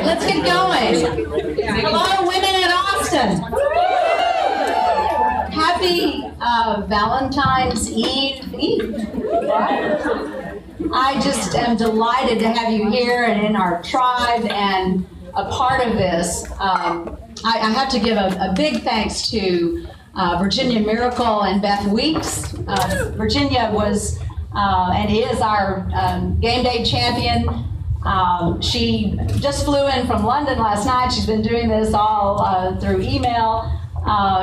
let's get going. Hello, women at Austin. Happy Valentine's Eve. I just am delighted to have you here and in our tribe and a part of this. I have to give a big thanks to Virginia Miracle and Beth Weeks. Virginia was and is our game day champion. She just flew in from London last night. She's been doing this all through email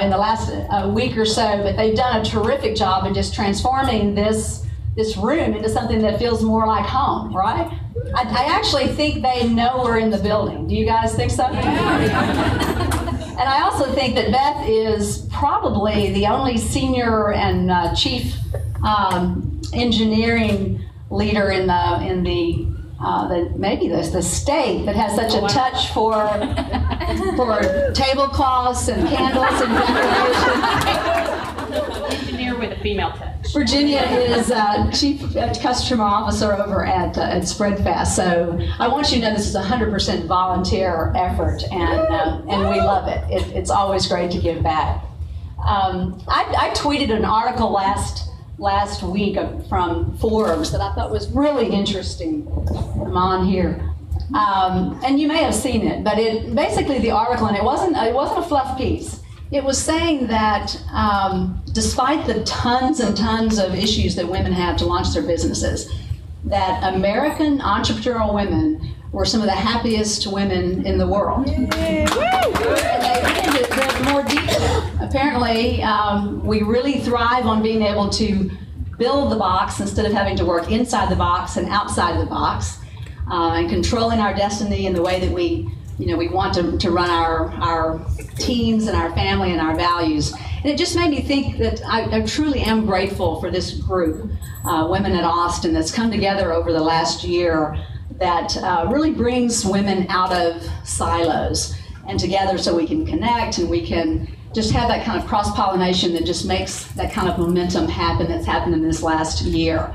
in the last week or so, but they've done a terrific job in just transforming this room into something that feels more like home, right? I actually think they know we're in the building. Do you guys think so? Yeah. And I also think that Beth is probably the only senior and chief engineering leader in maybe the state that has such a touch for tablecloths and candles and decoration. Engineer with a female touch. Virginia is Chief Customer Officer over at Spreadfast. So I want you to know this is a 100% volunteer effort, and we love it. It's always great to give back. I tweeted an article last week from Forbes that I thought was really interesting. I'm on here. And you may have seen it, but basically the article, and it wasn't a fluff piece. It was saying that despite the tons and tons of issues that women have to launch their businesses, that American entrepreneurial women were some of the happiest women in the world. And they went into more detail. Apparently, we really thrive on being able to build the box instead of having to work inside the box and outside the box, and controlling our destiny in the way that we want to run our teams and our family and our values. And it just made me think that I truly am grateful for this group, Women at Austin, that's come together over the last year that really brings women out of silos and together so we can connect and we can just have that kind of cross-pollination that just makes that kind of momentum happen that's happened in this last year.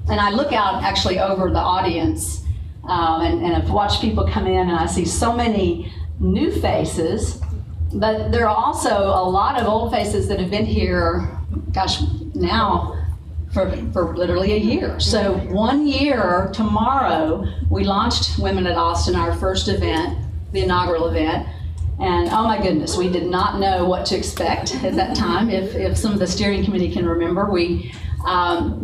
And I look out actually over the audience and I've watched people come in, and I see so many new faces, but there are also a lot of old faces that have been here, gosh, now for literally a year. So 1 year tomorrow, we launched Women at Austin, our first event, the inaugural event, and oh my goodness, we did not know what to expect at that time. If some of the steering committee can remember, we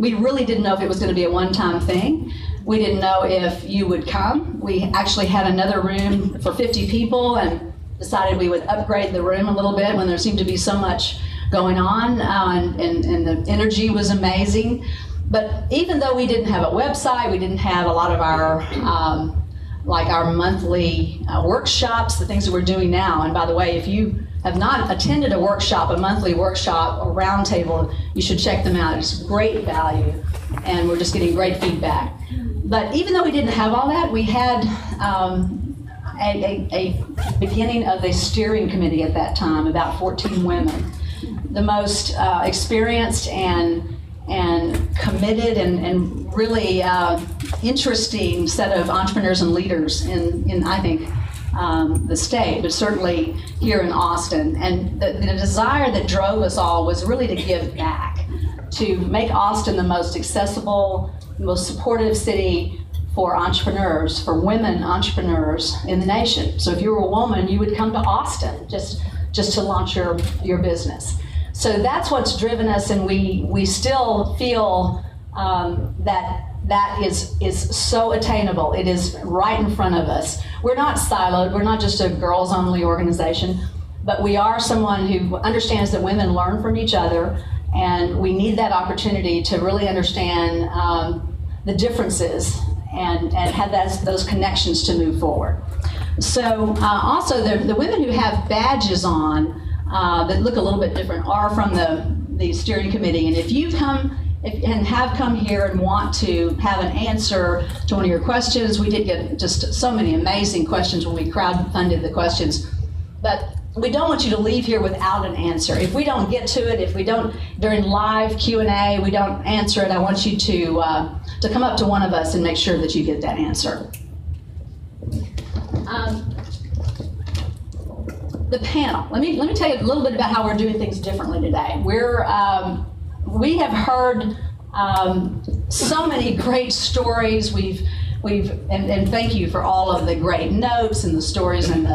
really didn't know if it was going to be a one-time thing. We didn't know if you would come. We actually had another room for 50 people and decided we would upgrade the room a little bit when there seemed to be so much going on, and the energy was amazing. But even though we didn't have a website, we didn't have a lot of our our monthly workshops, the things that we're doing now. And by the way, if you have not attended a workshop, a monthly workshop, a roundtable, you should check them out. It's great value, and we're just getting great feedback. But even though we didn't have all that, we had a beginning of a steering committee at that time, about 14 women. The most experienced and committed and really interesting set of entrepreneurs and leaders in I think, the state, but certainly here in Austin. And the desire that drove us all was really to give back, to make Austin the most accessible, most supportive city for entrepreneurs, for women entrepreneurs in the nation. So if you were a woman, you would come to Austin just to launch your business. So that's what's driven us, and we still feel that is so attainable. It is right in front of us. We're not siloed. We're not just a girls-only organization, but we are someone who understands that women learn from each other, and we need that opportunity to really understand the differences and have those connections to move forward. So also the women who have badges on that look a little bit different are from the steering committee. And if you've come and have come here and want to have an answer to one of your questions, we did get just so many amazing questions when we crowdfunded the questions. But we don't want you to leave here without an answer. If we don't get to it, if we don't, during live Q&A, we don't answer it, I want you to come up to one of us and make sure that you get that answer. The panel. Let me tell you a little bit about how we're doing things differently today. We have heard so many great stories. And thank you for all of the great notes and the stories and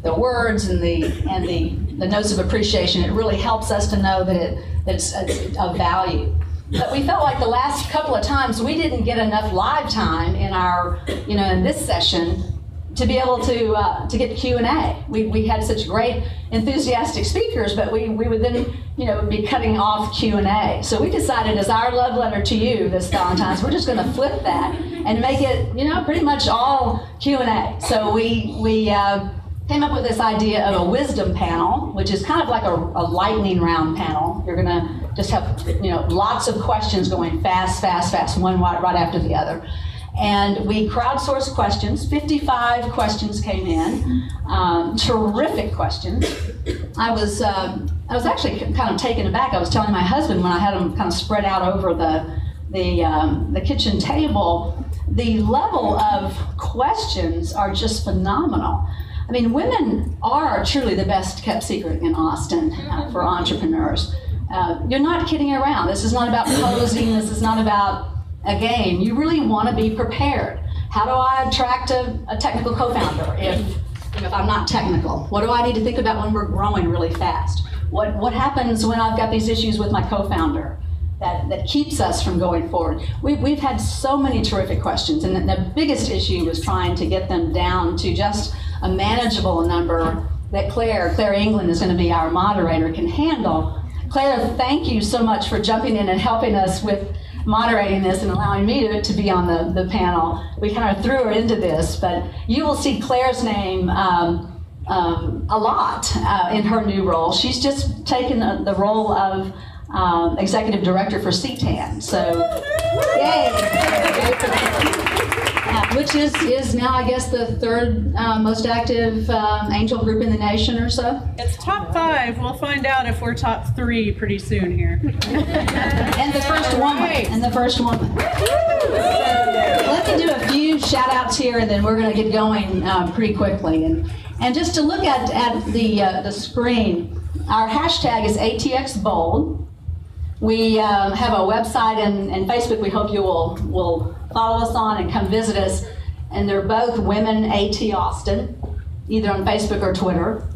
the words and the notes of appreciation. It really helps us to know that it's of value. But we felt like the last couple of times we didn't get enough live time in our, in this session to be able to get Q&A. We had such great enthusiastic speakers, but we would then be cutting off Q&A. So we decided, as our love letter to you this Valentine's, we're just going to flip that and make it pretty much all Q&A. So we came up with this idea of a wisdom panel, which is kind of like a lightning round panel. You're going to just have lots of questions going fast, one right after the other. And we crowdsourced questions. 55 questions came in, terrific questions. I was actually kind of taken aback. I was telling my husband when I had them kind of spread out over the kitchen table, the level of questions are just phenomenal. I mean, women are truly the best kept secret in Austin for entrepreneurs. You're not kidding around. This is not about posing. This is not about a game. You really want to be prepared. How do I attract a technical co-founder if I'm not technical? What do I need to think about when we're growing really fast? What happens when I've got these issues with my co-founder that keeps us from going forward? We've had so many terrific questions, and the biggest issue was trying to get them down to just a manageable number that Claire England is going to be our moderator, can handle. Claire, thank you so much for jumping in and helping us with moderating this and allowing me to be on the panel. We kind of threw her into this, but you will see Claire's name a lot in her new role. She's just taken the role of executive director for CTAN. So, yay! Which is now, I guess, the third most active angel group in the nation or so. It's top 5. We'll find out if we're top 3 pretty soon here. And the first woman. Let me do a few shout outs here, and then we're going to get going pretty quickly. And just to look at the screen, our hashtag is ATXBold. We have a website and Facebook we hope you will follow us on and come visit us. And they're both Women AT Austin, either on Facebook or Twitter.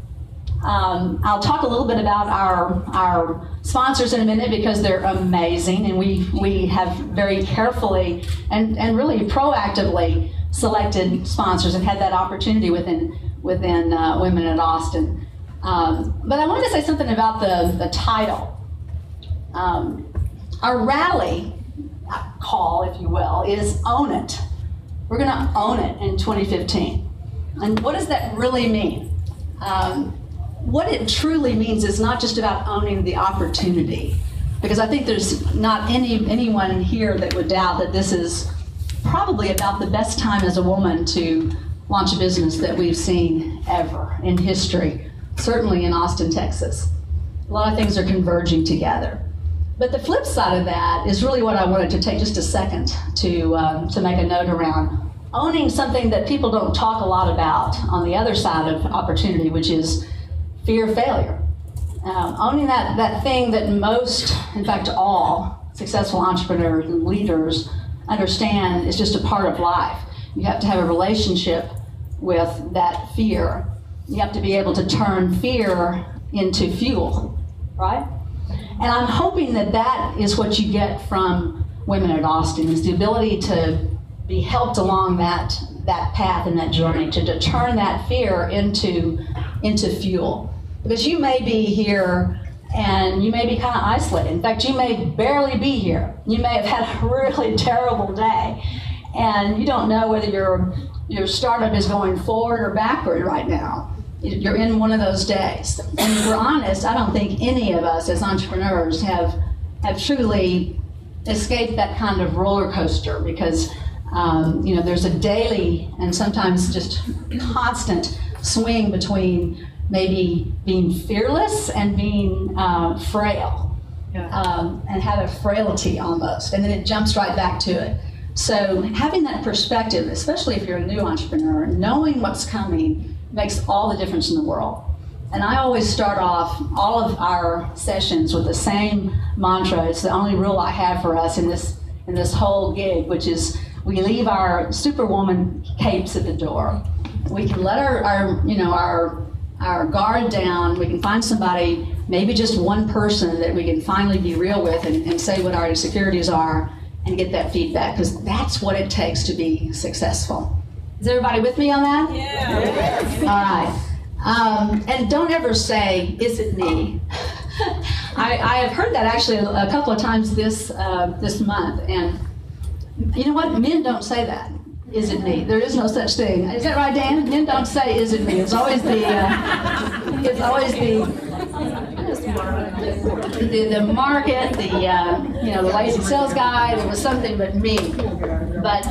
I'll talk a little bit about our sponsors in a minute because they're amazing, and we have very carefully and really proactively selected sponsors and had that opportunity within Women at Austin. But I wanted to say something about the title. Our rally call, if you will, is Own It. We're going to own it in 2015. And what does that really mean? What it truly means is not just about owning the opportunity, because I think there's not anyone here that would doubt that this is probably about the best time as a woman to launch a business that we've seen ever in history, certainly in Austin, Texas. A lot of things are converging together. But the flip side of that is really what I wanted to take just a second to make a note around. Owning something that people don't talk a lot about on the other side of opportunity, which is fear of failure. Owning that thing that most, in fact all, successful entrepreneurs and leaders understand is just a part of life. You have to have a relationship with that fear. You have to be able to turn fear into fuel, right? And I'm hoping that is what you get from Women at Austin, is the ability to be helped along that path and that journey, to turn that fear into fuel. Because you may be here and you may be kind of isolated. In fact, you may barely be here. You may have had a really terrible day, and you don't know whether your startup is going forward or backward right now. You're in one of those days. And if we're honest, I don't think any of us as entrepreneurs have truly escaped that kind of roller coaster, because there's a daily and sometimes just constant swing between maybe being fearless and being frail, and have a frailty almost, and then it jumps right back to it. So having that perspective, especially if you're a new entrepreneur, knowing what's coming makes all the difference in the world. And I always start off all of our sessions with the same mantra. It's the only rule I have for us in this whole gig, which is we leave our superwoman capes at the door. We can let our guard down. We can find somebody, maybe just one person that we can finally be real with and say what our insecurities are and get that feedback, because that's what it takes to be successful. Is everybody with me on that? Yeah. All right. And don't ever say, is it me? I have heard that actually a couple of times this month, and you know what? Men don't say that. Is it me? There is no such thing. Is that right, Dan? Men don't say, is it me? It's always the market, the lazy sales guy. There was something but me. But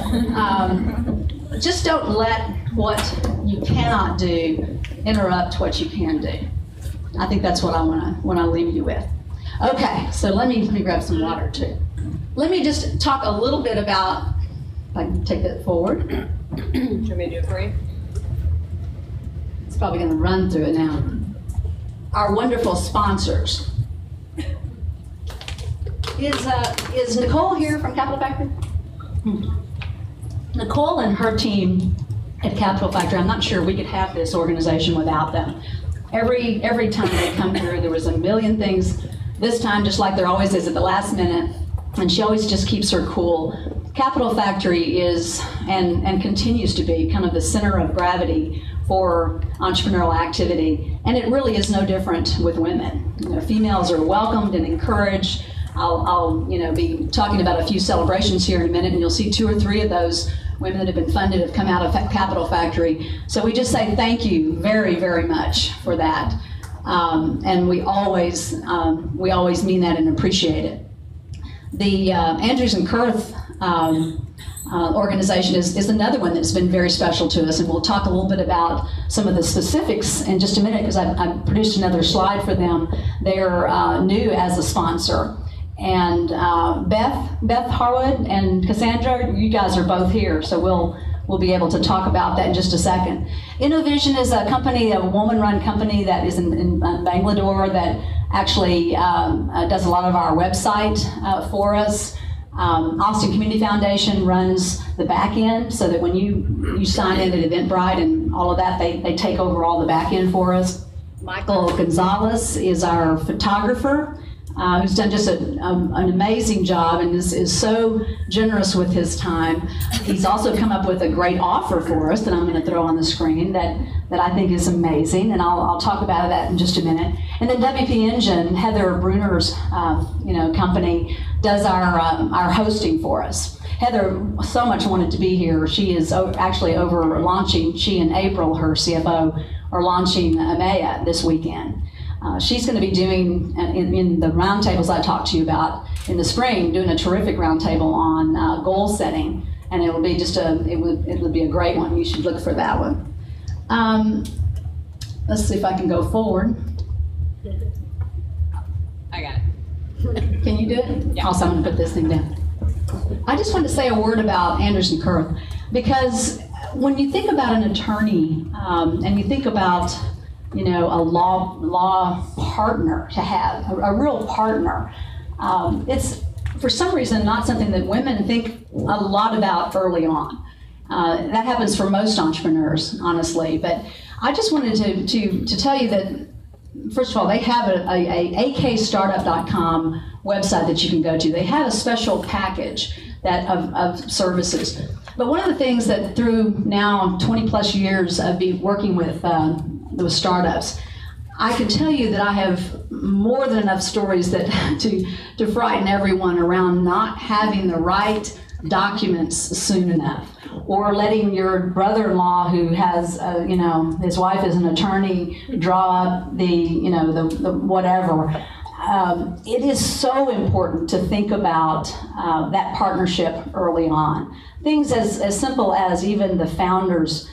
just don't let what you cannot do interrupt what you can do. I think that's what I want to leave you with. Okay, so let me grab some water too. Let me just talk a little bit about, if I can take that forward. Do you want me to do it for you? It's probably going to run through it now. Our wonderful sponsors. Is Nicole here from Capital Factory? Nicole and her team at Capital Factory, I'm not sure we could have this organization without them. Every time they come through, there was a million things. This time, just like there always is at the last minute, and she always just keeps her cool. Capital Factory is, and continues to be, kind of the center of gravity for entrepreneurial activity, and it really is no different with women. Females are welcomed and encouraged. I'll be talking about a few celebrations here in a minute, and you'll see 2 or 3 of those women that have been funded have come out of Capital Factory. So we just say thank you very, very much for that, and we always mean that and appreciate it. The Andrews and Kurth organization is another one that's been very special to us, and we'll talk a little bit about some of the specifics in just a minute, because I produced another slide for them. They're new as a sponsor. And Beth Harwood and Cassandra, you guys are both here, so we'll be able to talk about that in just a second. Innovision is a company, a woman-run company that is in Bangalore that actually does a lot of our website for us. Austin Community Foundation runs the back end, so that when you sign in at Eventbrite and all of that, they take over all the back end for us. Michael Gonzalez is our photographer, who's done just an amazing job and is so generous with his time. He's also come up with a great offer for us that I'm going to throw on the screen that I think is amazing, and I'll talk about that in just a minute. And then WP Engine, Heather Bruner's company, does our hosting for us. Heather so much wanted to be here. She is actually over launching, she and April, her CFO, are launching EMEA this weekend. She's going to be doing, in the roundtables I talked to you about in the spring, doing a terrific roundtable on goal setting, and it will be it will be a great one. You should look for that one. Let's see if I can go forward. I got it. Can you do it? Yeah. Also, I'm going to put this thing down. I just wanted to say a word about Andrews and Kurth, because when you think about an attorney and you think about a law partner, to have a real partner, it's for some reason not something that women think a lot about early on. That happens for most entrepreneurs, honestly. But I just wanted to tell you that, first of all, they have a akstartup.com website that you can go to. They have a special package of services. But one of the things that through now 20 plus years of working with those startups, I can tell you that I have more than enough stories that to frighten everyone around not having the right documents soon enough, or letting your brother-in-law who has his wife is an attorney draw up the whatever. It is so important to think about that partnership early on. Things as simple as even the founders'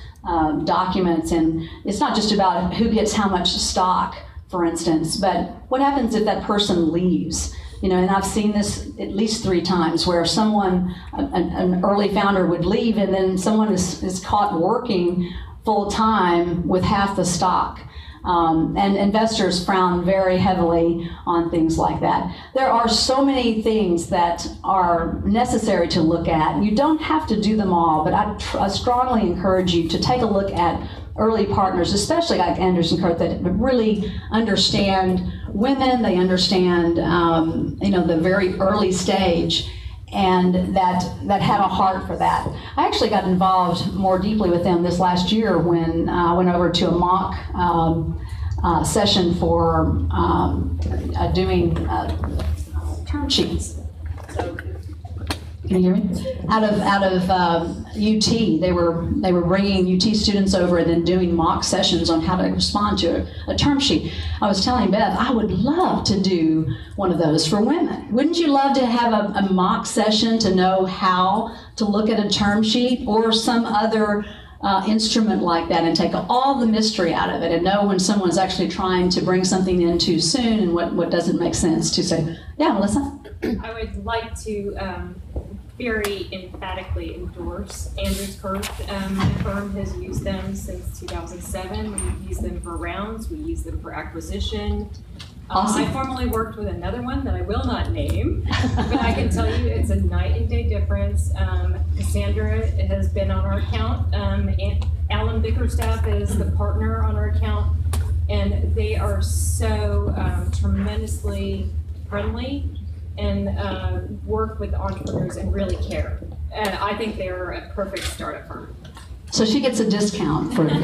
documents, and it's not just about who gets how much stock, for instance, but what happens if that person leaves? and I've seen this at least 3 times where someone, an early founder would leave and then someone is caught working full time with half the stock. And investors frown very heavily on things like that. There are so many things that are necessary to look at. You don't have to do them all, but I strongly encourage you to take a look at early partners, especially like Anderson Kurt, that really understand women, they understand the very early stage, and that have a heart for that. I actually got involved more deeply with them this last year when I went over to a mock session for doing term sheets. Can you hear me? Out of UT, they were bringing UT students over and then doing mock sessions on how to respond to a term sheet. I was telling Beth, I would love to do one of those for women. Wouldn't you love to have a mock session to know how to look at a term sheet or some other instrument like that and take all the mystery out of it and know when someone's actually trying to bring something in too soon and what doesn't make sense to say, yeah, Melissa? I would like to very emphatically endorse Andrews Kurt. The firm has used them since 2007. We've used them for rounds. We use them for acquisition. Awesome. I formerly worked with another one that I will not name, but I can tell you it's a night and day difference. Cassandra has been on our account. And Alan Bickerstaff is the partner on our account. And they are so tremendously friendly and work with entrepreneurs and really care. And I think they're a perfect startup firm. So she gets a discount for that.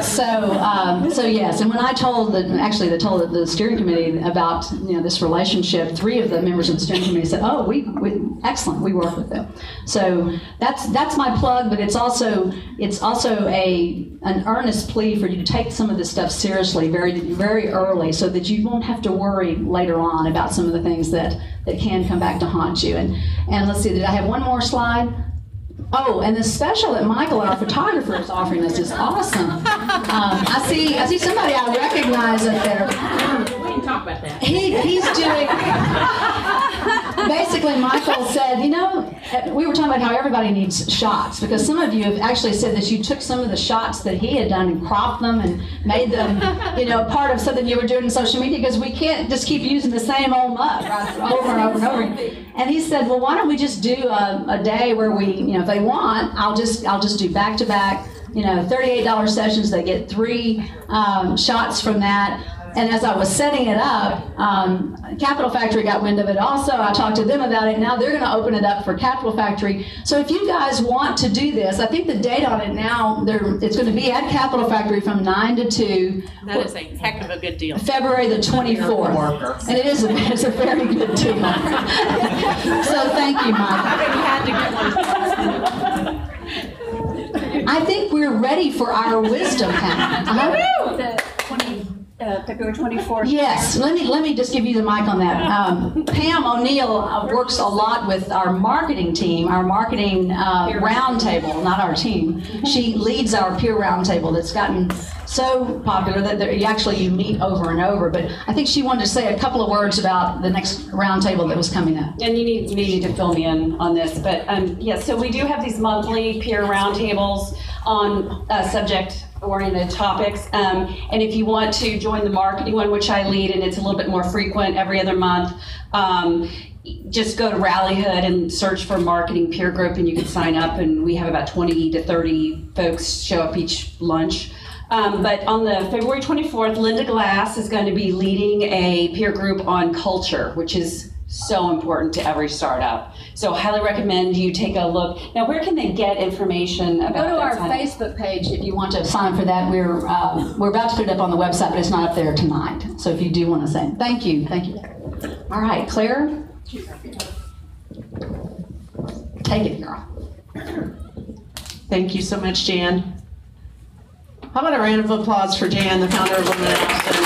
So yes, and when I told the steering committee about this relationship, 3 of the members of the steering committee said, "Oh, we excellent, we work with them." So that's my plug, but it's also an earnest plea for you to take some of this stuff seriously very, very early, so that you won't have to worry later on about some of the things that can come back to haunt you. And let's see, did I have one more slide? Oh, and the special that Michael, our photographer, is offering us is awesome. I see somebody I recognize up there. We can talk about that. He's doing. Basically, Michael said, we were talking about how everybody needs shots, because some of you have actually said that you took some of the shots that he had done and cropped them and made them, part of something you were doing in social media, because we can't just keep using the same old mug over and over and over. And he said, well, why don't we just do a day where we, if they want, I'll just do back-to-back, $38 sessions. They get 3 shots from that. And as I was setting it up, Capital Factory got wind of it also. I talked to them about it. Now they're going to open it up for Capital Factory. So if you guys want to do this, I think the date on it now, it's going to be at Capital Factory from 9 to 2. That is a heck of a good deal. February the 24th. And it's a very good deal. So thank you, Mike. I bet you had to get one. I think we're ready for our wisdom panel. February 24th. Yes, let me just give you the mic on that. Pam O'Neill works a lot with our marketing team, our marketing roundtable, not our team. She leads our peer roundtable that's gotten so popular that you meet over and over. But I think she wanted to say a couple of words about the next roundtable that was coming up. And you need to fill me in on this, but yes, so we do have these monthly peer roundtables on subject-oriented topics, and if you want to join the marketing one, which I lead, and it's a little bit more frequent every other month, just go to Rallyhood and search for marketing peer group, and you can sign up, and we have about 20 to 30 folks show up each lunch. But on the February 24th, Linda Glass is going to be leading a peer group on culture, which is so important to every startup. So highly recommend you take a look. Now, where can they get information about that? Go to our Facebook page if you want to sign up for that. We're about to put it up on the website, but it's not up there tonight. So if you do want to say, thank you. All right, Claire, take it, girl. Thank you so much, Jan. How about a round of applause for Jan, the founder of Women in Austin?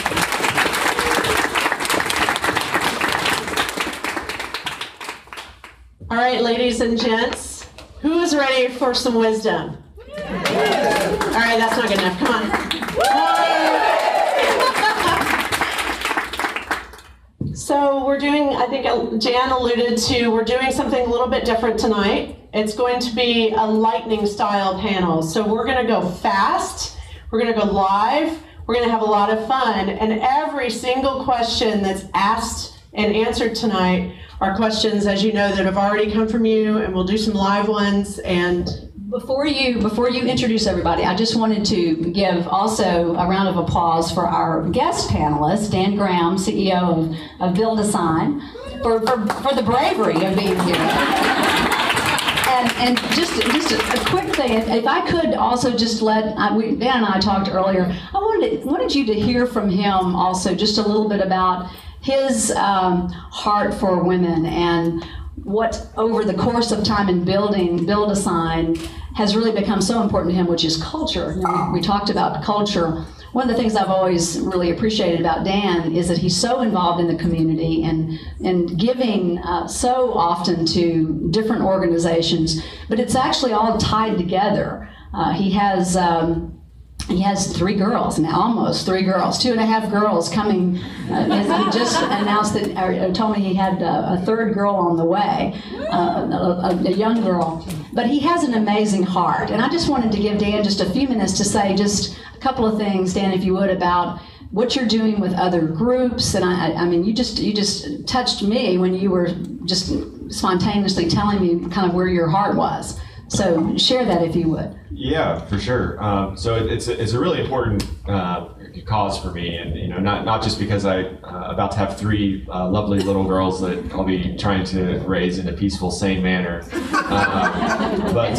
All right, ladies and gents, who is ready for some wisdom? All right, that's not good enough. Come on. So we're doing, I think Jan alluded to, we're doing something a little bit different tonight. It's going to be a lightning style panel. So we're going to go fast, we're going to go live, we're going to have a lot of fun, and every single question that's asked and answered tonight are questions, as you know, that have already come from you, and we'll do some live ones. And Before you introduce everybody, I just wanted to give also a round of applause for our guest panelist, Dan Graham, CEO of Build a Sign, for the bravery of being here. And just a quick thing, if I could also just Dan and I talked earlier, I wanted you to hear from him also just a little bit about his heart for women and what over the course of time in Build a Sign has really become so important to him, which is culture. We talked about culture. One of the things I've always really appreciated about Dan is that he's so involved in the community and giving so often to different organizations, but it's actually all tied together. He has 3 girls now, almost 3 girls, 2.5 girls coming. He just announced that, or told me he had a 3rd girl on the way, a young girl. But he has an amazing heart, and I just wanted to give Dan just a few minutes to say just a couple of things, Dan, if you would, about what you're doing with other groups. And I mean, you just touched me when you were just spontaneously telling me kind of where your heart was. So share that if you would. Yeah, for sure. So it's a really important cause for me, and not just because I'm about to have 3 lovely little girls that I'll be trying to raise in a peaceful, sane manner, but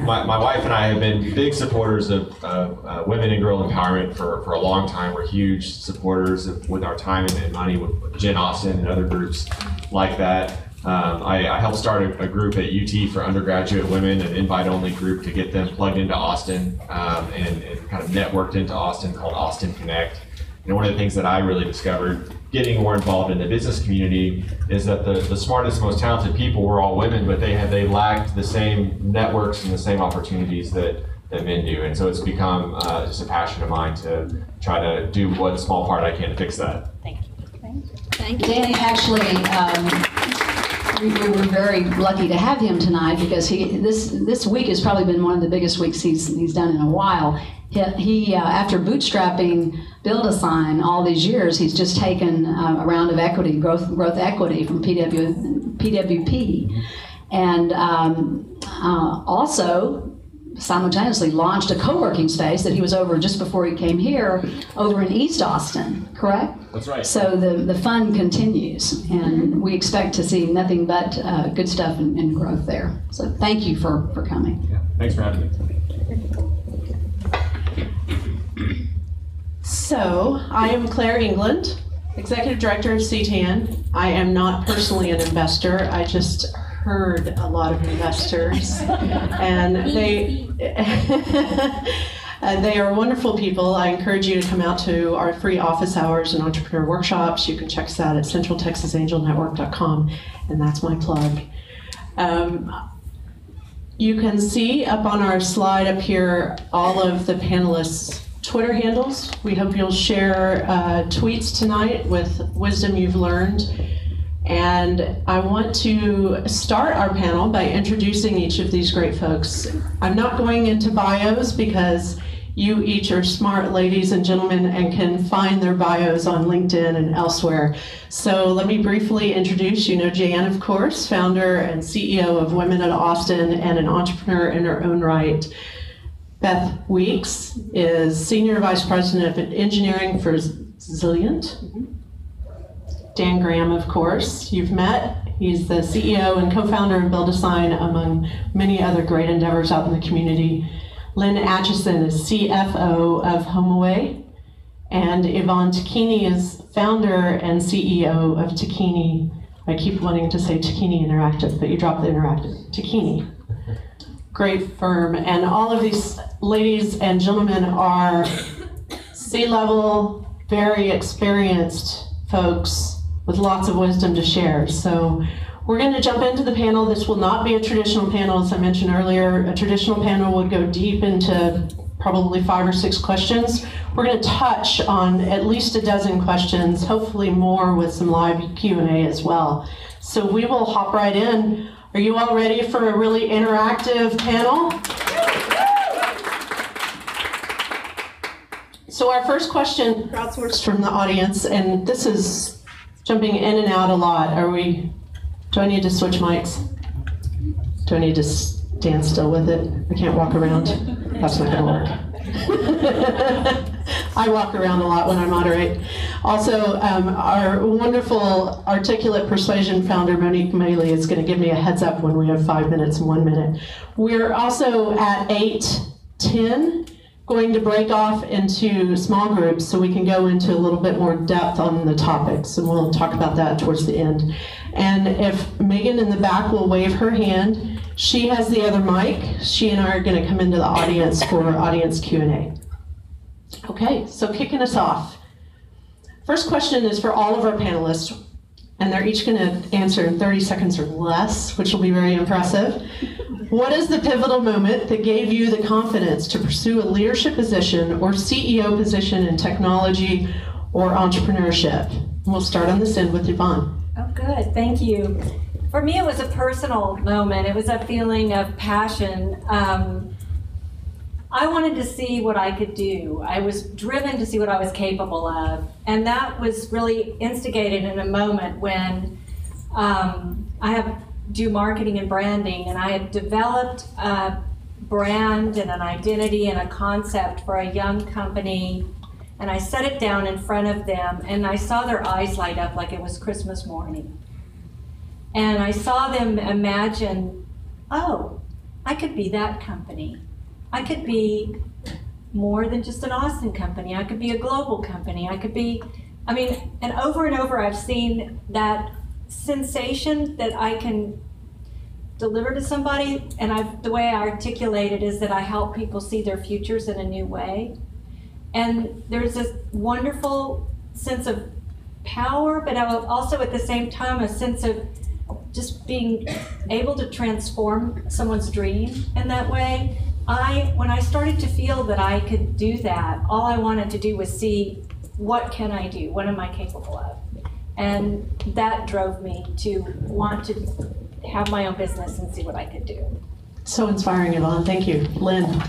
my wife and I have been big supporters of women and girl empowerment for a long time. We're huge supporters with our time and money with Jen Austin and other groups like that. I helped start a group at UT for undergraduate women, an invite-only group to get them plugged into Austin and kind of networked into Austin, called Austin Connect. And one of the things that I really discovered getting more involved in the business community is that the smartest, most talented people were all women, but they lacked the same networks and the same opportunities that men do. And so it's become just a passion of mine to try to do what small part I can to fix that. Thank you. Thank you. Dan, actually, we were very lucky to have him tonight because this week has probably been one of the biggest weeks he's done in a while. He after bootstrapping Build a Sign all these years, he's just taken a round of equity, growth equity from PWP, and also simultaneously launched a co-working space that he was over just before he came here, over in East Austin, correct? That's right. So the fun continues, and we expect to see nothing but good stuff and growth there. So thank you for coming. Yeah. Thanks for having me. so I am Claire England, Executive Director of CTAN. I am not personally an investor. I just heard a lot of investors, and they are wonderful people. I encourage you to come out to our free office hours and entrepreneur workshops. You can check us out at centraltexasangelnetwork.com, and that's my plug. You can see up on our slide up here all of the panelists' Twitter handles. We hope you'll share tweets tonight with wisdom you've learned. And I want to start our panel by introducing each of these great folks. I'm not going into bios because you each are smart ladies and gentlemen and can find their bios on LinkedIn and elsewhere. So let me briefly introduce, Jan, of course, founder and CEO of Women at Austin and an entrepreneur in her own right. Beth Weeks is Senior Vice President of Engineering for Zilliant. Dan Graham, of course, you've met. He's the CEO and co-founder of Build a Sign, among many other great endeavors out in the community. Lynn Atchison is CFO of HomeAway. And Yvonne Tacchini is founder and CEO of Tacchini. I keep wanting to say Tacchini Interactive, but you dropped the interactive. Tacchini. Great firm. And all of these ladies and gentlemen are C-level, very experienced folks with lots of wisdom to share. So we're going to jump into the panel. This will not be a traditional panel, as I mentioned earlier. A traditional panel would go deep into probably 5 or 6 questions. We're going to touch on at least a dozen questions, hopefully more with some live Q&A as well. So we will hop right in. Are you all ready for a really interactive panel? So our first question crowdsourced from the audience, and this is jumping in and out a lot. Do I need to switch mics? Do I need to stand still with it? I can't walk around. That's not going to work. I walk around a lot when I moderate. Also, our wonderful Articulate Persuasion founder, Monique Maley, is going to give me a heads up when we have 5 minutes and 1 minute. We're also at 8:10 going to break off into small groups so we can go into a little bit more depth on the topics, and we'll talk about that towards the end. And if Megan in the back will wave her hand, she has the other mic. She and I are going to come into the audience for audience Q&A. Okay, so kicking us off. First question is for all of our panelists, and they're each going to answer in 30 seconds or less, which will be very impressive. What is the pivotal moment that gave you the confidence to pursue a leadership position or CEO position in technology or entrepreneurship? And we'll start on this end with Yvonne. Oh, good. Thank you. For me, it was a personal moment. It was a feeling of passion. I wanted to see what I could do. I was driven to see what I was capable of. And that was really instigated in a moment when I do marketing and branding, and I had developed a brand and an identity and a concept for a young company, and I set it down in front of them, and I saw their eyes light up like it was Christmas morning. And I saw them imagine, oh, I could be that company. I could be more than just an Austin company. I could be a global company. I could be, and over I've seen that sensation that I can deliver to somebody, and the way I articulate it is that I help people see their futures in a new way. And there's this wonderful sense of power, but also at the same time a sense of just being able to transform someone's dream in that way. When I started to feel that I could do that, all I wanted to do was see, what can I do? What am I capable of? And that drove me to want to have my own business and see what I could do. So inspiring, Yvonne. Thank you. Lynn.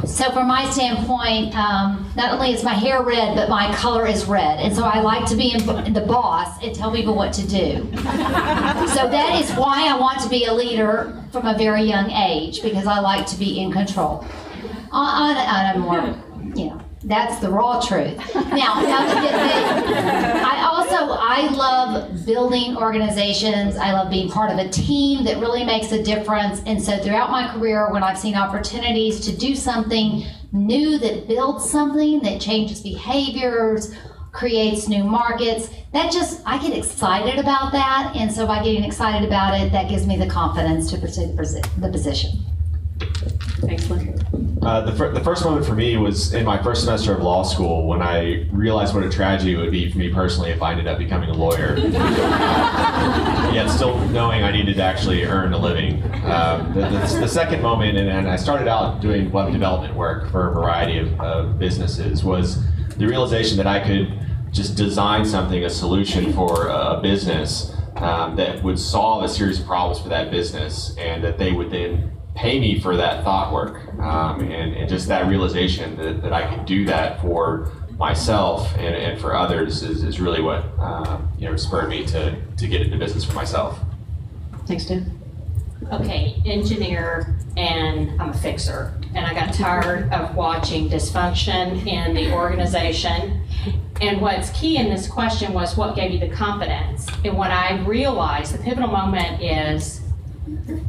So from my standpoint, not only is my hair red, but my color is red. And so I like to be the boss and tell people what to do. So that is why I want to be a leader from a very young age, because I like to be in control. On a more, that's the raw truth. Now I love building organizations. I love being part of a team that really makes a difference. And so throughout my career, when I've seen opportunities to do something new that builds something, that changes behaviors, creates new markets, I get excited about that. And so by getting excited about it, that gives me the confidence to pursue the position. Thanks, Lynn. The first moment for me was in my first semester of law school, when I realized what a tragedy it would be for me personally if I ended up becoming a lawyer. Yet still knowing I needed to actually earn a living. The second moment, and I started out doing web development work for a variety of businesses, was the realization that I could just design something, a solution for a business that would solve a series of problems for that business, and that they would then pay me for that thought work, and just that realization that I could do that for myself and for others is really what spurred me to get into business for myself. Thanks, Dan. Okay, engineer, and I'm a fixer, and I got tired of watching dysfunction in the organization. And what's key in this question was, what gave you the confidence? And what I realized, the pivotal moment is,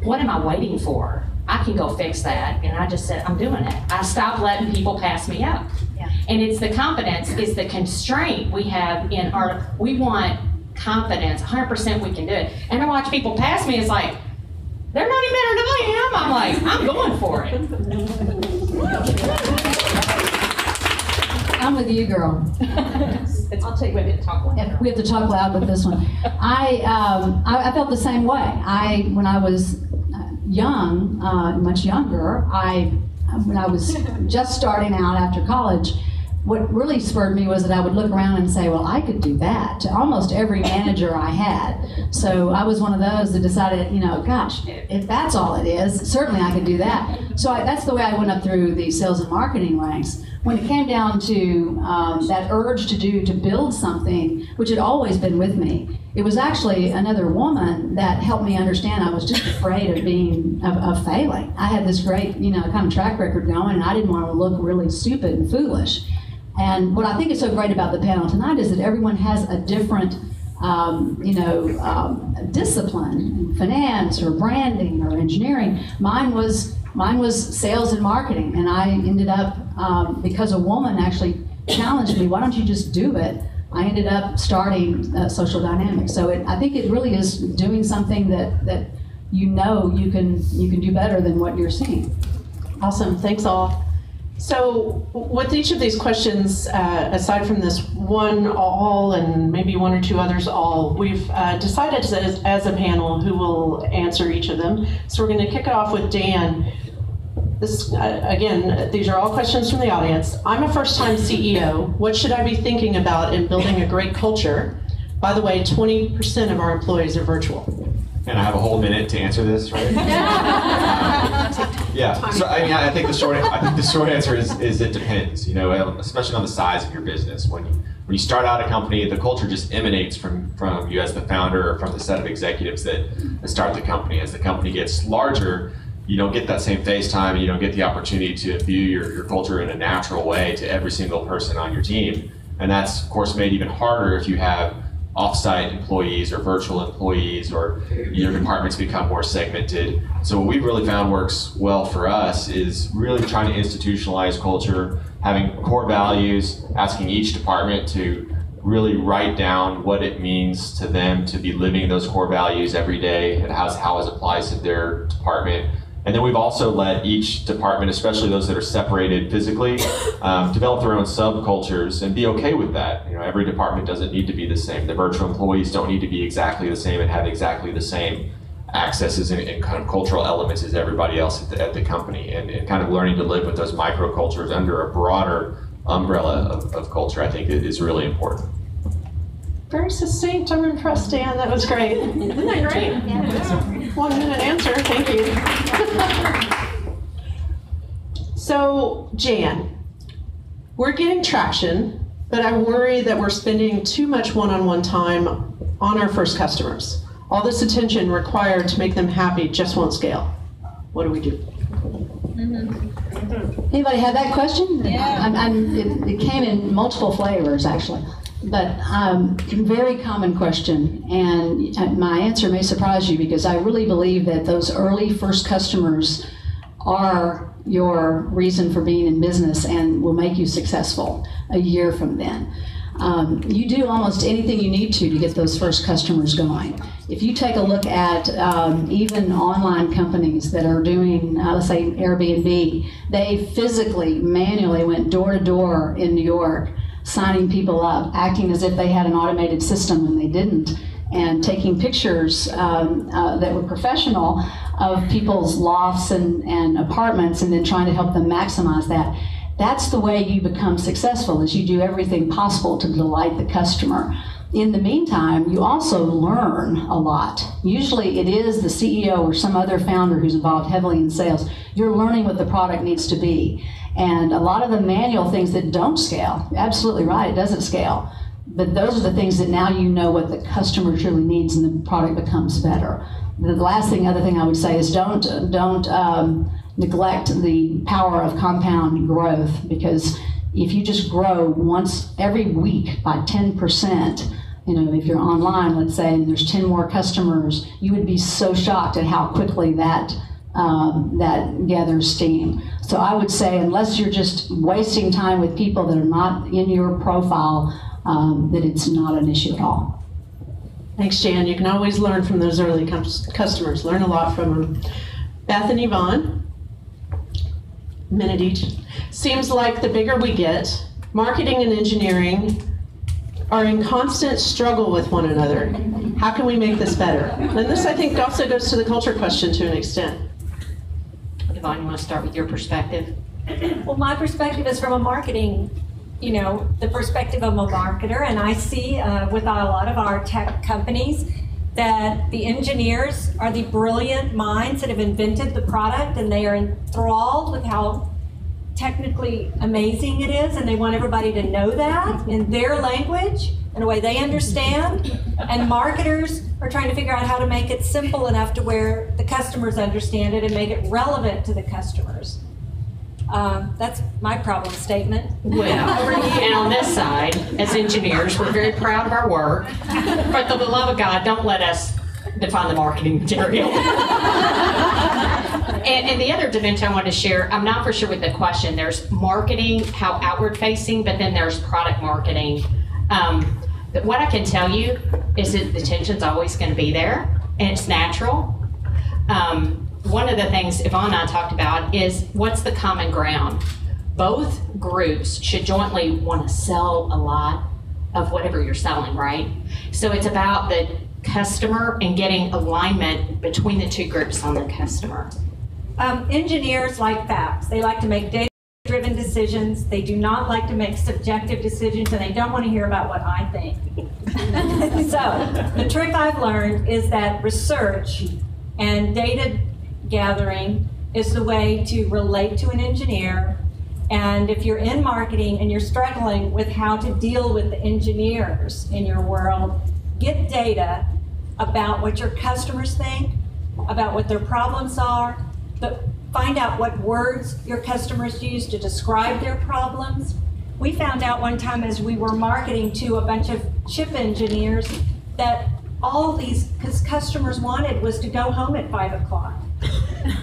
what am I waiting for? I can go fix that. And I just said, I'm doing it. I stopped letting people pass me up. Yeah. And it's the confidence, it's the constraint we have in we want confidence, 100% we can do it. And I watch people pass me, it's like, they're not even better than I am. I'm like, I'm going for it. I'm with you, girl. I'll take with it. Talk loud. We have to talk loud with this one. I felt the same way. When I was young, much younger, I when I was just starting out after college, what really spurred me was that I would look around and say, well, I could do that to almost every manager I had. So I was one of those that decided, gosh, if that's all it is, certainly I could do that. So that's the way I went up through the sales and marketing ranks. When it came down to that urge to build something, which had always been with me, it was actually another woman that helped me understand I was just afraid of failing. I had this great, kind of track record going, and I didn't want to look really stupid and foolish. And what I think is so great about the panel tonight is that everyone has a different, discipline, finance or branding or engineering. Mine was sales and marketing, and I ended up, because a woman actually challenged me, why don't you just do it? I ended up starting Social Dynamics. So I think it really is doing something that you can do better than what you're seeing. Awesome, thanks all. So with each of these questions, aside from this one all and maybe one or two others all, we've decided as a panel who will answer each of them. So we're going to kick it off with Dan. This, again, these are all questions from the audience. I'm a first-time CEO. What should I be thinking about in building a great culture? By the way, 20% of our employees are virtual. And I have a whole minute to answer this, right? Yeah. So I think the short answer is it depends. Especially on the size of your business. When you start out a company, the culture just emanates from you as the founder or from the set of executives that start the company. As the company gets larger, you don't get that same face time, and you don't get the opportunity to view your culture in a natural way to every single person on your team. And that's, of course, made even harder if you have off-site employees or virtual employees, or your departments become more segmented. So what we've really found works well for us is really trying to institutionalize culture, having core values, asking each department to really write down what it means to them to be living those core values every day and how it applies to their department. And then we've also let each department, especially those that are separated physically, develop their own subcultures and be okay with that. Every department doesn't need to be the same. The virtual employees don't need to be exactly the same and have exactly the same accesses and kind of cultural elements as everybody else at the company. And kind of learning to live with those microcultures under a broader umbrella of culture, I think, is really important. Very succinct. I'm impressed, Dan. That was great. Isn't that great? Yeah. 1 minute answer. Thank you. So, Jan, we're getting traction, but I worry that we're spending too much one-on-one time on our first customers. All this attention required to make them happy just won't scale. What do we do? Anybody have that question? Yeah. It came in multiple flavors, actually. But very common question, and my answer may surprise you because I really believe that those early first customers are your reason for being in business and will make you successful a year from then. You do almost anything you need to get those first customers going. If you take a look at even online companies that are doing, let's say Airbnb, they physically, manually went door to door in New York, signing people up, acting as if they had an automated system when they didn't, and taking pictures that were professional of people's lofts and apartments, and then trying to help them maximize that. That's the way you become successful, is you do everything possible to delight the customer. In the meantime, you also learn a lot. Usually it is the CEO or some other founder who's involved heavily in sales. You're learning what the product needs to be. And a lot of the manual things that don't scale, you're absolutely right, it doesn't scale. But those are the things that now you know what the customer truly needs and the product becomes better. The other thing I would say is don't neglect the power of compound growth, because if you just grow once every week by 10%, if you're online, let's say, and there's 10 more customers, you would be so shocked at how quickly that gathers steam. So I would say, unless you're just wasting time with people that are not in your profile, that it's not an issue at all. Thanks, Jan. You can always learn from those early customers. Learn a lot from them. Beth and Yvonne, minute each. Seems like the bigger we get, marketing and engineering are in constant struggle with one another. How can we make this better? And this, I think, also goes to the culture question to an extent. Yvonne, you want to start with your perspective? Well, my perspective is from a marketing, the perspective of a marketer, and I see with a lot of our tech companies that the engineers are the brilliant minds that have invented the product, and they are enthralled with how technically amazing it is, and they want everybody to know that in their language, in a way they understand. And marketers are trying to figure out how to make it simple enough to where the customers understand it and make it relevant to the customers. That's my problem statement. Well, and on this side, as engineers, we're very proud of our work, but for the love of God, don't let us define the marketing material. And the other dimension I wanted to share, I'm not for sure with the question. There's marketing, how outward facing, but then there's product marketing. But what I can tell you is that the tension's always going to be there, and it's natural. One of the things Yvonne and I talked about is what's the common ground? Both groups should jointly want to sell a lot of whatever you're selling, right? So it's about the customer and getting alignment between the two groups on the customer. Engineers like facts. They like to make data-driven decisions. They do not like to make subjective decisions, and they don't want to hear about what I think. So the trick I've learned is that research and data gathering is the way to relate to an engineer. And if you're in marketing and you're struggling with how to deal with the engineers in your world, get data about what your customers think, about what their problems are, but find out what words your customers use to describe their problems. We found out one time as we were marketing to a bunch of chip engineers that all these customers wanted was to go home at 5 o'clock.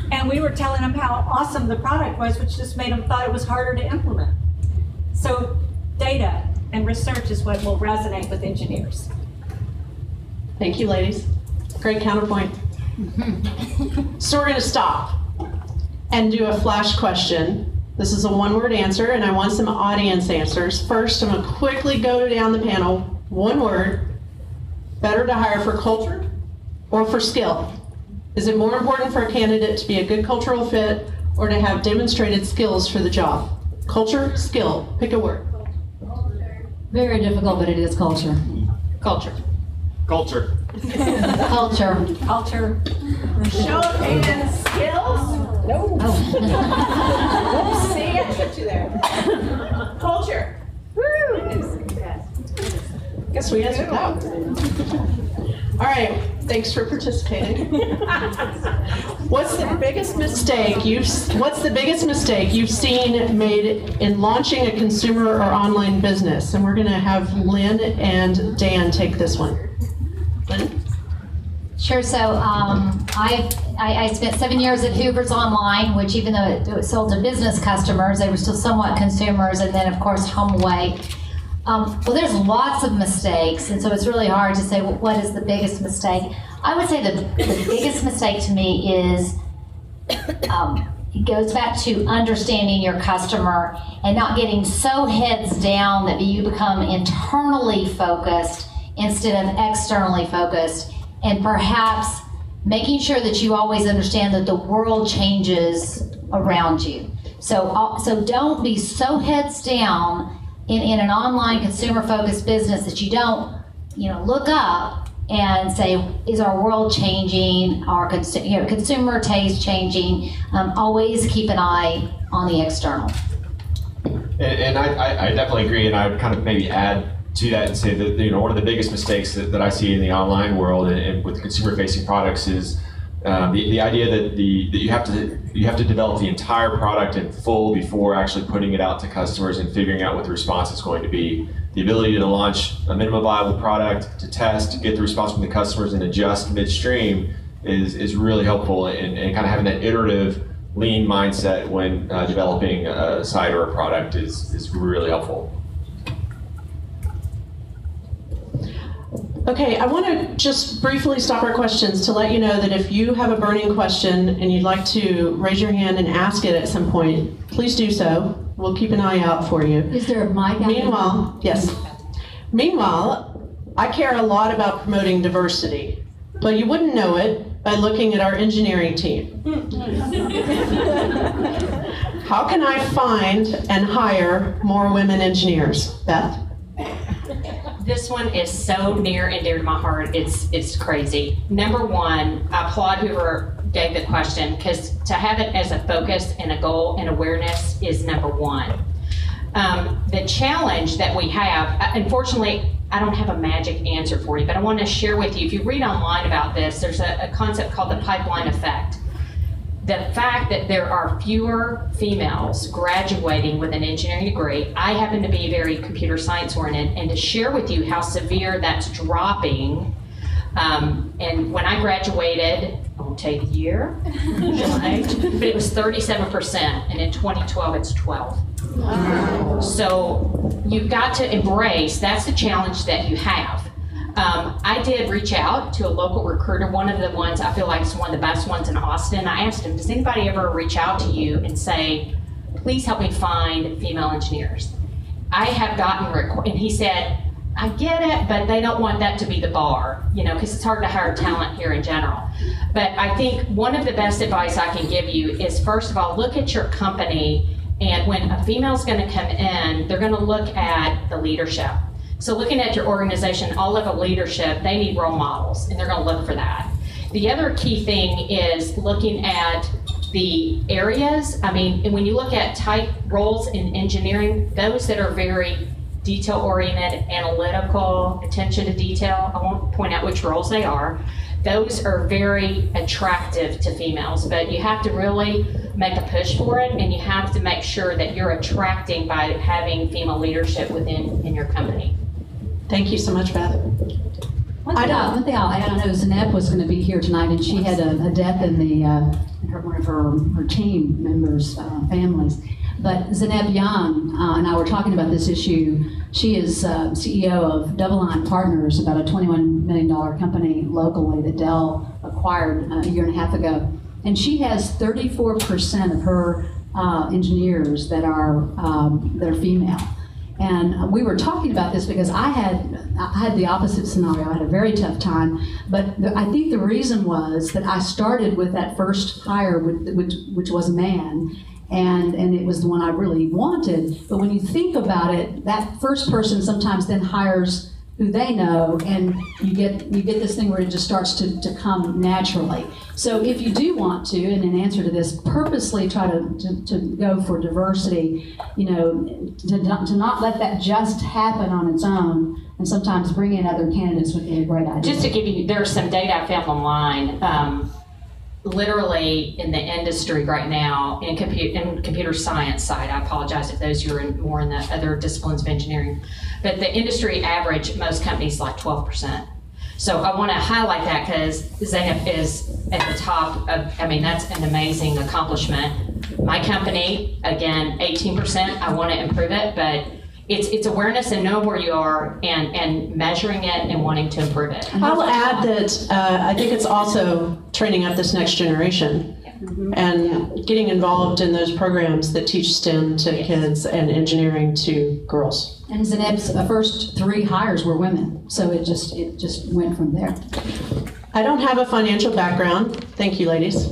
And we were telling them how awesome the product was, which just made them thought it was harder to implement. So data and research is what will resonate with engineers. Thank you, ladies. Great counterpoint. So we're going to stop and do a flash question. This is a one-word answer, and I want some audience answers. First, I'm going to quickly go down the panel. One word. Better to hire for culture or for skill? Is it more important for a candidate to be a good cultural fit or to have demonstrated skills for the job? Culture, skill, pick a word. Very difficult, but it is culture. Culture. Culture. Culture. Culture. Show of hands, skills? No. Oh. See, I tripped you there. Culture. Guess we answered that. All right, thanks for participating. What's the biggest mistake you've seen made in launching a consumer or online business? And we're going to have Lynn and Dan take this one. Lynn? Sure. So I spent 7 years at Hoover's Online, which even though it was sold to business customers, they were still somewhat consumers, and then of course HomeAway. Well, there's lots of mistakes, and so it's really hard to say, well, what is the biggest mistake? I would say the biggest mistake to me is it goes back to understanding your customer and not getting so heads down that you become internally focused instead of externally focused, and perhaps making sure that you always understand that the world changes around you. So don't be so heads down in an online consumer-focused business that you don't, look up and say, is our world changing? Our consumer taste changing? Always keep an eye on the external. And I definitely agree, and I would kind of maybe add to that and say that one of the biggest mistakes that I see in the online world and with consumer-facing products is the idea that you have to develop the entire product in full before actually putting it out to customers and figuring out what the response is going to be. The ability to launch a minimum viable product, to test, to get the response from the customers and adjust midstream is really helpful in kind of having that iterative, lean mindset when developing a site or a product is really helpful. Okay, I want to just briefly stop our questions to let you know that if you have a burning question and you'd like to raise your hand and ask it at some point, please do so. We'll keep an eye out for you. Is there a mic? Meanwhile, yes. Meanwhile, I care a lot about promoting diversity, but you wouldn't know it by looking at our engineering team. How can I find and hire more women engineers? Beth? This one is so near and dear to my heart. It's crazy. Number one, I applaud whoever gave the question, because to have it as a focus and a goal and awareness is number one. The challenge that we have, unfortunately, I don't have a magic answer for you, but I want to share with you. If you read online about this, there's a concept called the pipeline effect. The fact that there are fewer females graduating with an engineering degree, I happen to be very computer science oriented, and to share with you how severe that's dropping. And when I graduated, I won't tell you the year, but it was 37%, and in 2012 it's 12. So you've got to embrace, that's the challenge that you have. I did reach out to a local recruiter, one of the ones I feel like is one of the best ones in Austin. I asked him, does anybody ever reach out to you and say, please help me find female engineers? I have gotten, and he said, I get it, but they don't want that to be the bar, because it's hard to hire talent here in general. But I think one of the best advice I can give you is, first of all, look at your company, and when a female's going to come in, they're going to look at the leadership. So looking at your organization, all level leadership, they need role models, and they're going to look for that. The other key thing is looking at the areas. I mean, and when you look at type roles in engineering, those that are very detail-oriented, analytical, attention to detail, I won't point out which roles they are, those are very attractive to females, but you have to really make a push for it, and you have to make sure that you're attracting by having female leadership in your company. Thank you so much, Beth. One thing I'll add, I know Zeynep was going to be here tonight, and she had a death in one of her team members' families. But Zeynep Young and I were talking about this issue. She is CEO of Double Line Partners, about a $21 million company locally that Dell acquired a year and a half ago. And she has 34% of her engineers that are female. And we were talking about this because I had the opposite scenario. I had a very tough time, but I think the reason was that I started with that first hire, which was a man, and it was the one I really wanted. But when you think about it, that first person sometimes then hires who they know, and you get this thing where it just starts to come naturally. So if you do want to, and in answer to this, purposely try to go for diversity, to not let that just happen on its own, and sometimes bring in other candidates would be a great idea. Just to give you, there's some data I found online. Literally in the industry right now, in computer science side, I apologize if those you are more in the other disciplines of engineering, but the industry average, most companies like 12%. So I want to highlight that because Zeynep is at the top of, that's an amazing accomplishment. My company, again, 18%, I want to improve it, but it's awareness and know where you are and measuring it and wanting to improve it. I'll add that I think it's also training up this next generation and getting involved in those programs that teach STEM to kids and engineering to girls. And Zeynep's first 3 hires were women, so it just went from there. I don't have a financial background. Thank you, ladies.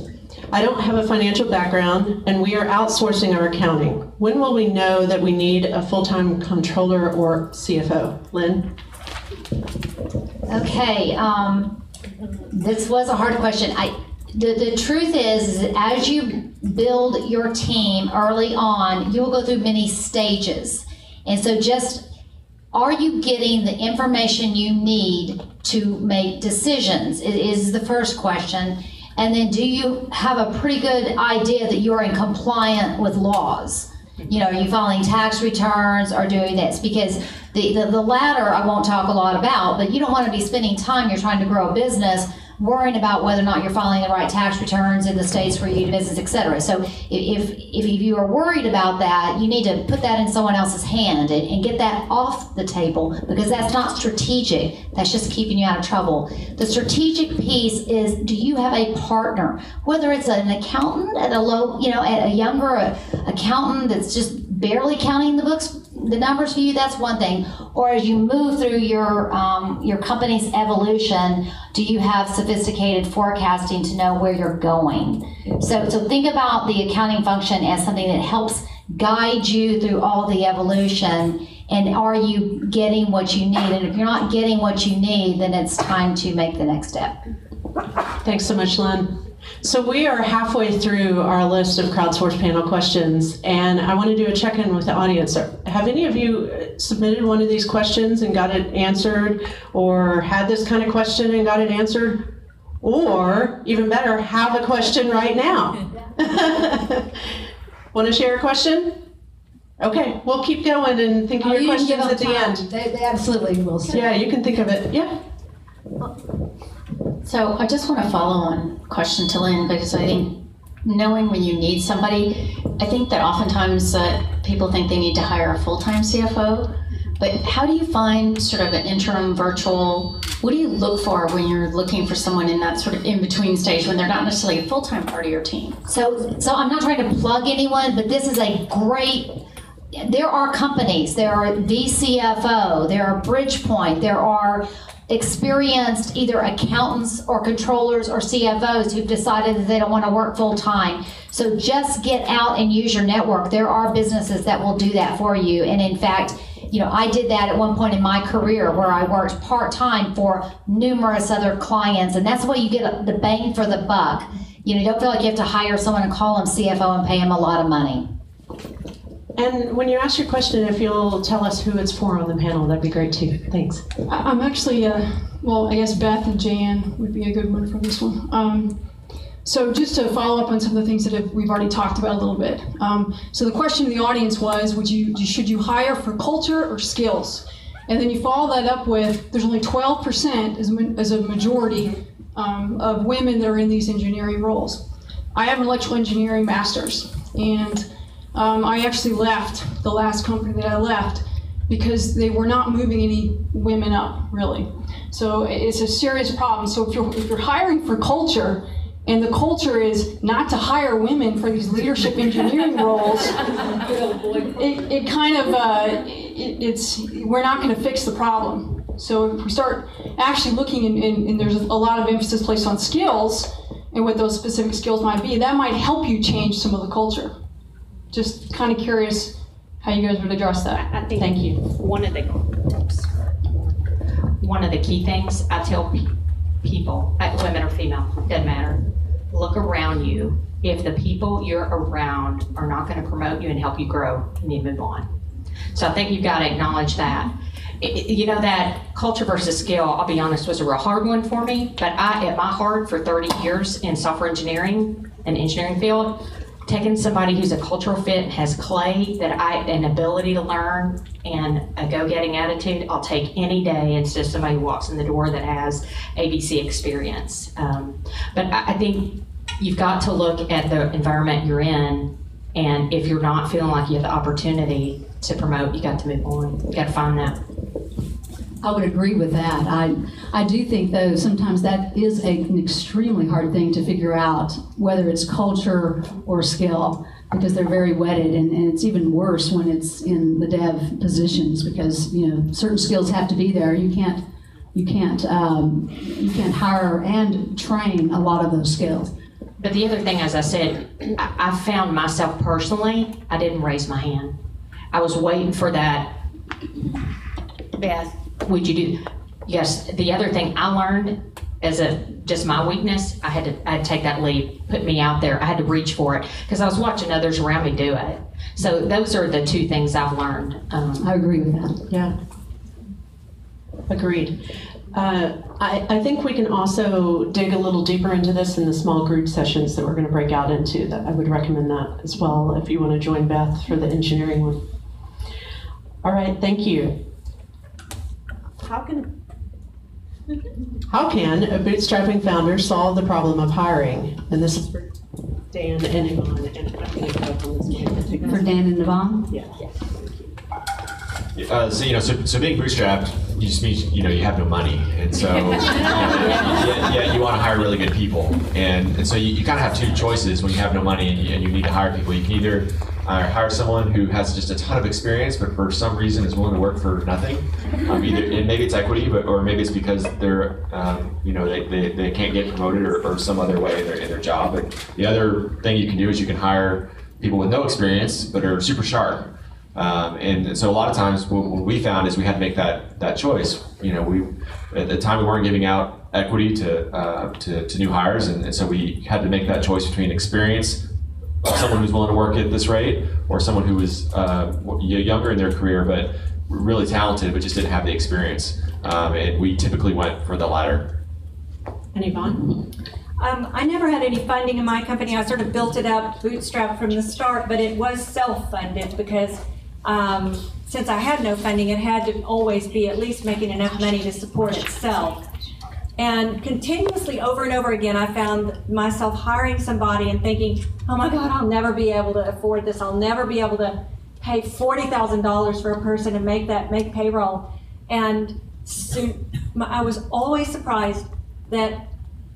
I don't have a financial background, and we are outsourcing our accounting. When will we know that we need a full-time controller or CFO? Lynn? Okay, this was a hard question. The truth is that as you build your team early on, you'll go through many stages. And so are you getting the information you need to make decisions? Is the first question. And then do you have a pretty good idea that you're in compliant with laws? Are you filing tax returns or doing this? Because the latter I won't talk a lot about, but you don't want to be spending time, you're trying to grow a business, worrying about whether or not you're filing the right tax returns in the states where you do business, et cetera. So if you are worried about that, you need to put that in someone else's hand and get that off the table, because that's not strategic. That's just keeping you out of trouble. The strategic piece is, do you have a partner? Whether it's an accountant at a younger accountant that's just barely counting the books, the numbers for you, that's one thing. Or as you move through your company's evolution, do you have sophisticated forecasting to know where you're going? So think about the accounting function as something that helps guide you through all the evolution. And are you getting what you need? And if you're not getting what you need, then it's time to make the next step. Thanks so much, Lynn. So we are halfway through our list of crowdsourced panel questions, and I want to do a check-in with the audience. Have any of you submitted one of these questions and got it answered, or had this kind of question and got it answered? Or, even better, have a question right now? Want to share a question? Okay, we'll keep going and think of your questions at the end. They absolutely will. Yeah, you can think of it. Yeah. So I just want to follow on question to Lynn, because I think knowing when you need somebody, I think that oftentimes people think they need to hire a full-time CFO, but how do you find sort of an interim virtual, what do you look for when you're looking for someone in that sort of in-between stage when they're not necessarily a full-time part of your team? So I'm not trying to plug anyone, but this is a great, there are companies, there are VCFO, there are Bridgepoint, there are experienced either accountants or controllers or CFOs who've decided that they don't want to work full time. So just get out and use your network. There are businesses that will do that for you. And in fact, I did that at one point in my career where I worked part-time for numerous other clients. And that's the way you get the bang for the buck. You don't feel like you have to hire someone and call them CFO and pay them a lot of money. And when you ask your question, if you'll tell us who it's for on the panel, that'd be great too. Thanks. I'm actually, well, I guess Beth and Jan would be a good one for this one. So just to follow up on some of the things that we've already talked about a little bit. So the question in the audience was, should you hire for culture or skills? And then you follow that up with, there's only 12% as a majority of women that are in these engineering roles. I have an electrical engineering master's, and I actually left the last company that I left because they were not moving any women up, really. So it's a serious problem. So if you're hiring for culture, and the culture is not to hire women for these leadership engineering roles, it kind of, we're not going to fix the problem. So if we start actually looking, and there's a lot of emphasis placed on skills, and what those specific skills might be, that might help you change some of the culture. Just kind of curious how you guys would address that. I think Thank you. One of the key things I tell people, women or female, doesn't matter, look around you. If the people you're around are not going to promote you and help you grow, you need to move on. So I think you've got to acknowledge that. That culture versus skill, I'll be honest, was a real hard one for me, but at my heart for 30 years in software engineering and engineering field, taking somebody who's a cultural fit, has clay, an ability to learn, and a go-getting attitude, I'll take any day instead of somebody who walks in the door that has ABC experience. But I think you've got to look at the environment you're in, and if you're not feeling like you have the opportunity to promote, you got to move on. You got to find that. I would agree with that. I do think, though, sometimes that is an extremely hard thing to figure out, whether it's culture or skill, because they're very wedded, and it's even worse when it's in the dev positions, because certain skills have to be there. You can't hire and train a lot of those skills. But the other thing, as I said, I found myself personally, I didn't raise my hand. I was waiting for that. Beth, would you do? Yes. The other thing I learned as just my weakness, I had to take that leap, put me out there. I had to reach for it because I was watching others around me do it. So those are the two things I've learned. I agree with that. Yeah. Agreed. I think we can also dig a little deeper into this in the small group sessions that we're going to break out into. That I would recommend that as well if you want to join Beth for the engineering one. All right, thank you. How can a bootstrapping founder solve the problem of hiring? And this is for Dan and Yvonne. For Dan and Yvonne? Yeah. So being bootstrapped, you just means you have no money, and so you want to hire really good people, and so you kind of have two choices when you have no money and you need to hire people. You can either hire someone who has just a ton of experience, but for some reason is willing to work for nothing. Either, and maybe it's equity, or maybe it's because they're, they can't get promoted or some other way in their job. But the other thing you can do is you can hire people with no experience, but are super sharp. And so a lot of times what we found is we had to make that choice. At the time we weren't giving out equity to new hires, and so we had to make that choice between experience, someone who's willing to work at this rate, or someone who was younger in their career but really talented but just didn't have the experience. And we typically went for the latter. And Yvonne? I never had any funding in my company. I sort of built it up, bootstrapped from the start, but it was self-funded because since I had no funding, it had to always be at least making enough money to support itself. And continuously, over and over again, I found myself hiring somebody and thinking, oh my God, I'll never be able to afford this. I'll never be able to pay $40,000 for a person and make payroll. And so I was always surprised that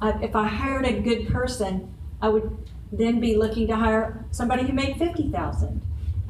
if I hired a good person, I would then be looking to hire somebody who made $50,000.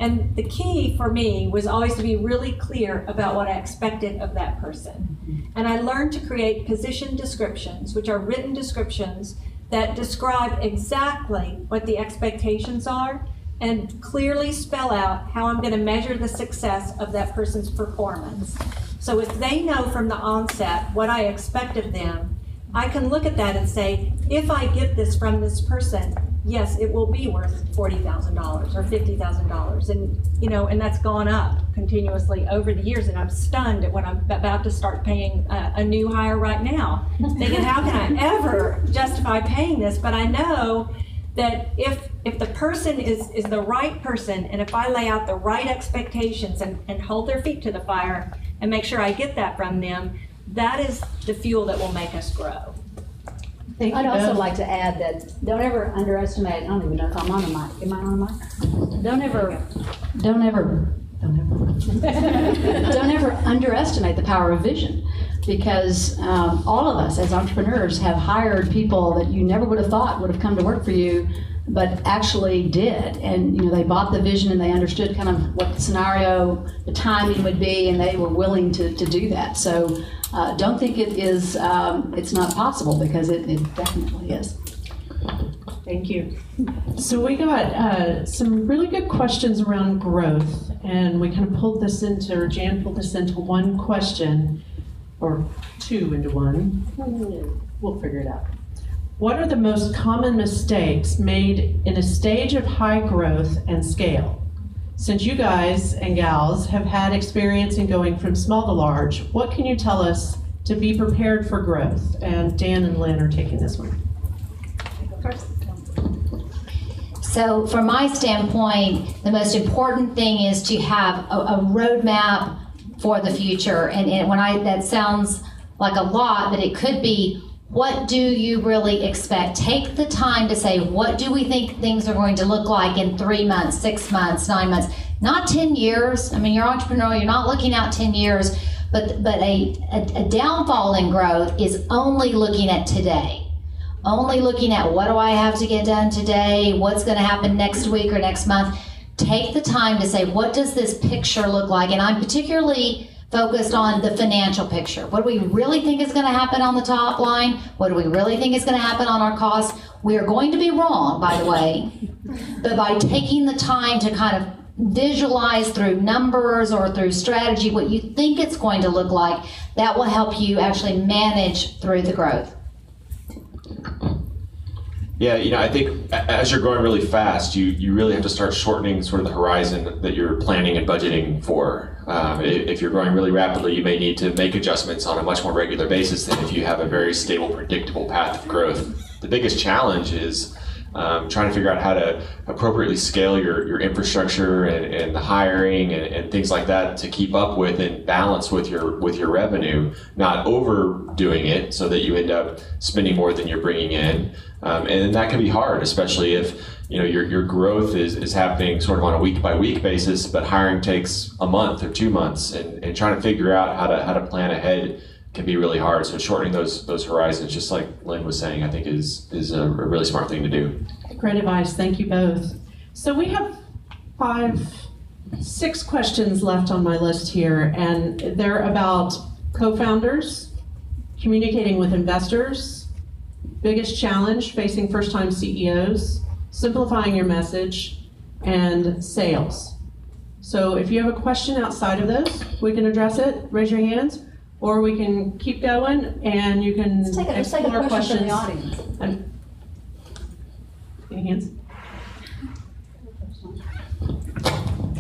And the key for me was always to be really clear about what I expected of that person. And I learned to create position descriptions, which are written descriptions that describe exactly what the expectations are and clearly spell out how I'm going to measure the success of that person's performance. So if they know from the onset what I expect of them, I can look at that and say, if I get this from this person, yes, it will be worth $40,000 or $50,000, and that's gone up continuously over the years. And I'm stunned at when I'm about to start paying a new hire right now, thinking, how can I ever justify paying this? But I know that if the person is the right person, and if I lay out the right expectations and hold their feet to the fire and make sure I get that from them, that is the fuel that will make us grow. I'd also like to add that don't ever underestimate, I don't even know if I'm on the mic. Am I on the mic? Don't ever underestimate the power of vision, because all of us as entrepreneurs have hired people that you never would have thought would have come to work for you, but actually did. And they bought the vision and they understood kind of what the scenario, the timing would be, and they were willing to do that. So don't think it is, it's not possible, because it definitely is. Thank you. So we got some really good questions around growth, and we kind of pulled this into, or Jan pulled this into one question, or two into one. We'll figure it out. What are the most common mistakes made in a stage of high growth and scale? Since you guys and gals have had experience in going from small to large, what can you tell us to be prepared for growth? And Dan and Lynn are taking this one. So from my standpoint, the most important thing is to have a roadmap for the future. And that sounds like a lot, but it could be, what do you really expect? Take the time to say, what do we think things are going to look like in 3 months, 6 months, 9 months, not 10 years. I mean, you're entrepreneurial, you're not looking out 10 years, but a downfall in growth is only looking at today. Only looking at, what do I have to get done today? What's going to happen next week or next month? Take the time to say, what does this picture look like? And I'm particularly focused on the financial picture. What do we really think is going to happen on the top line? What do we really think is going to happen on our costs? We are going to be wrong, by the way, but by taking the time to kind of visualize through numbers or through strategy what you think it's going to look like, that will help you actually manage through the growth. Yeah, I think as you're growing really fast, you really have to start shortening sort of the horizon that you're planning and budgeting for. If you're growing really rapidly, you may need to make adjustments on a much more regular basis than if you have a very stable, predictable path of growth. The biggest challenge is trying to figure out how to appropriately scale your infrastructure and the hiring and things like that to keep up with and balance with your revenue, not overdoing it so that you end up spending more than you're bringing in. And that can be hard, especially if your growth is happening sort of on a week by week basis, but hiring takes a month or 2 months, and trying to figure out how to plan ahead can be really hard. So shortening those horizons, just like Lynn was saying, I think is a really smart thing to do. Great advice. Thank you both. So we have 6 questions left on my list here, and they're about co-founders, communicating with investors, biggest challenge facing first-time CEOs, simplifying your message, and sales. So if you have a question outside of those, we can address it, raise your hands, or we can keep going and you can Let's take a question from the audience. Any hands?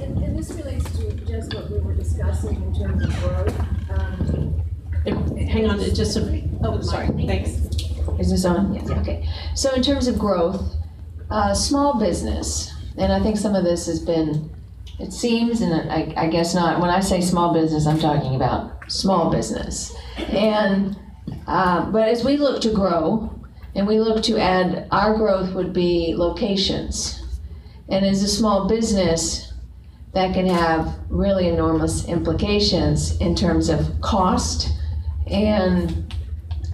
And this relates to just what we were discussing in terms of growth. Hang on, just a, oh, sorry, thanks. Is this on? Yes. Okay. So in terms of growth, small business, and I think some of this has been, it seems, and I guess not, when I say small business, I'm talking about small business. And, but as we look to grow, and we look to add, our growth would be locations. And as a small business, that can have really enormous implications in terms of cost and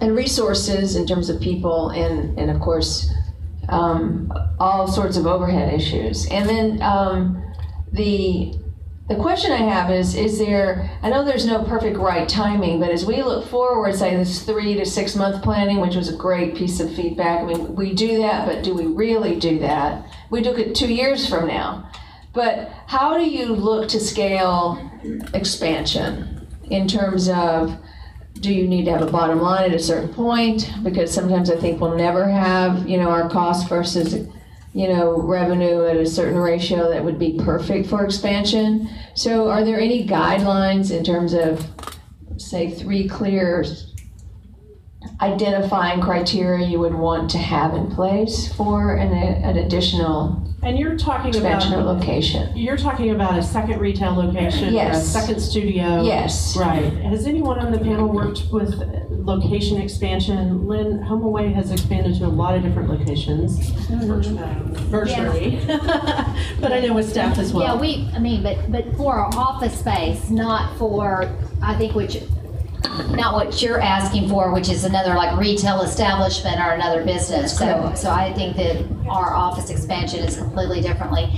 resources in terms of people and of course all sorts of overhead issues. And then the question I have is there, I know there's no perfect right timing, but as we look forward, say this 3 to 6 month planning, which was a great piece of feedback. I mean, we do that, but do we really do that? We look at 2 years from now. But how do you look to scale expansion in terms of, do you need to have a bottom line at a certain point? Because sometimes I think we'll never have, our cost versus, revenue at a certain ratio that would be perfect for expansion. So are there any guidelines in terms of, say, 3 clear identifying criteria you would want to have in place for an additional and you're talking expansion about or location? You're talking about a second retail location, yes, or a second studio. Yes. Right. Has anyone on the panel worked with location expansion? Lynn, HomeAway has expanded to a lot of different locations, virtually. Yeah. But I know with staff as well. Yeah, but for our office space, not for, I think, not what you're asking for, which is another like retail establishment or another business. So I think that our office expansion is completely differently.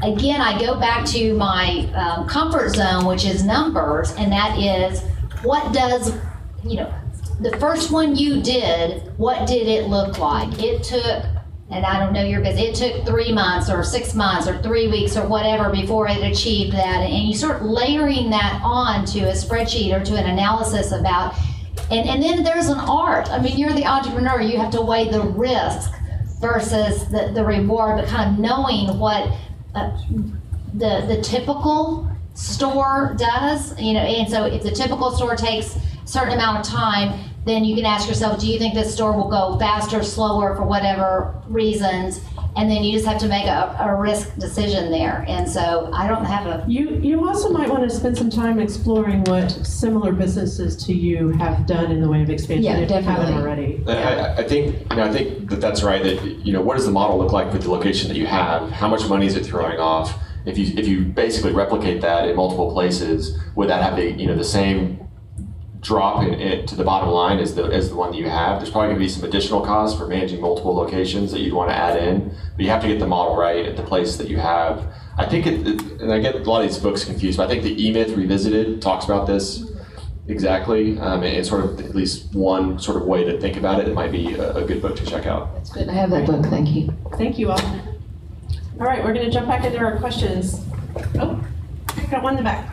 Again, I go back to my comfort zone, which is numbers, and that is what does, the first one you did, what did it look like? It took, and I don't know your business, it took 3 months or 6 months or 3 weeks or whatever before it achieved that. And you start layering that on to a spreadsheet or to an analysis about, and then there's an art. I mean, you're the entrepreneur, you have to weigh the risk versus the reward, but kind of knowing what the typical store does, and so if the typical store takes a certain amount of time, then you can ask yourself, do you think this store will go faster, slower, for whatever reasons? And then you just have to make a risk decision there. And so I don't have a... You also might want to spend some time exploring what similar businesses to you have done in the way of expansion, if definitely. You haven't already. I think that's right. That what does the model look like with the location that you have? How much money is it throwing off? If you basically replicate that in multiple places, would that have the same drop to the bottom line as the one that you have? There's probably going to be some additional costs for managing multiple locations that you'd want to add in, but you have to get the model right at the place that you have. I think, and I get a lot of these books confused, but I think the E-Myth Revisited talks about this exactly. It's sort of at least one sort of way to think about it. It might be a good book to check out. That's good. I have that book. Thank you. Thank you all. All right, we're going to jump back into our questions. Oh, got one in the back.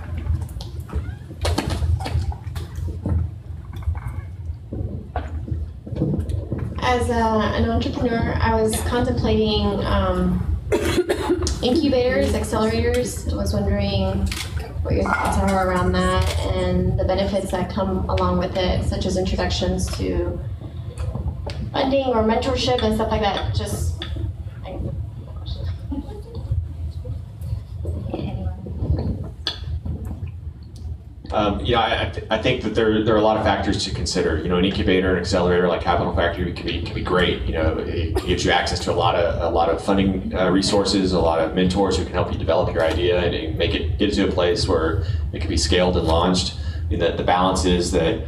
As an entrepreneur, I was contemplating incubators, accelerators. I was wondering what your thoughts are around that and the benefits that come along with it, such as introductions to funding or mentorship and stuff like that. I think that there are a lot of factors to consider. An incubator, an accelerator like Capital Factory can be great. It gives you access to a lot of funding resources, a lot of mentors who can help you develop your idea and get it to a place where it can be scaled and launched. The balance is that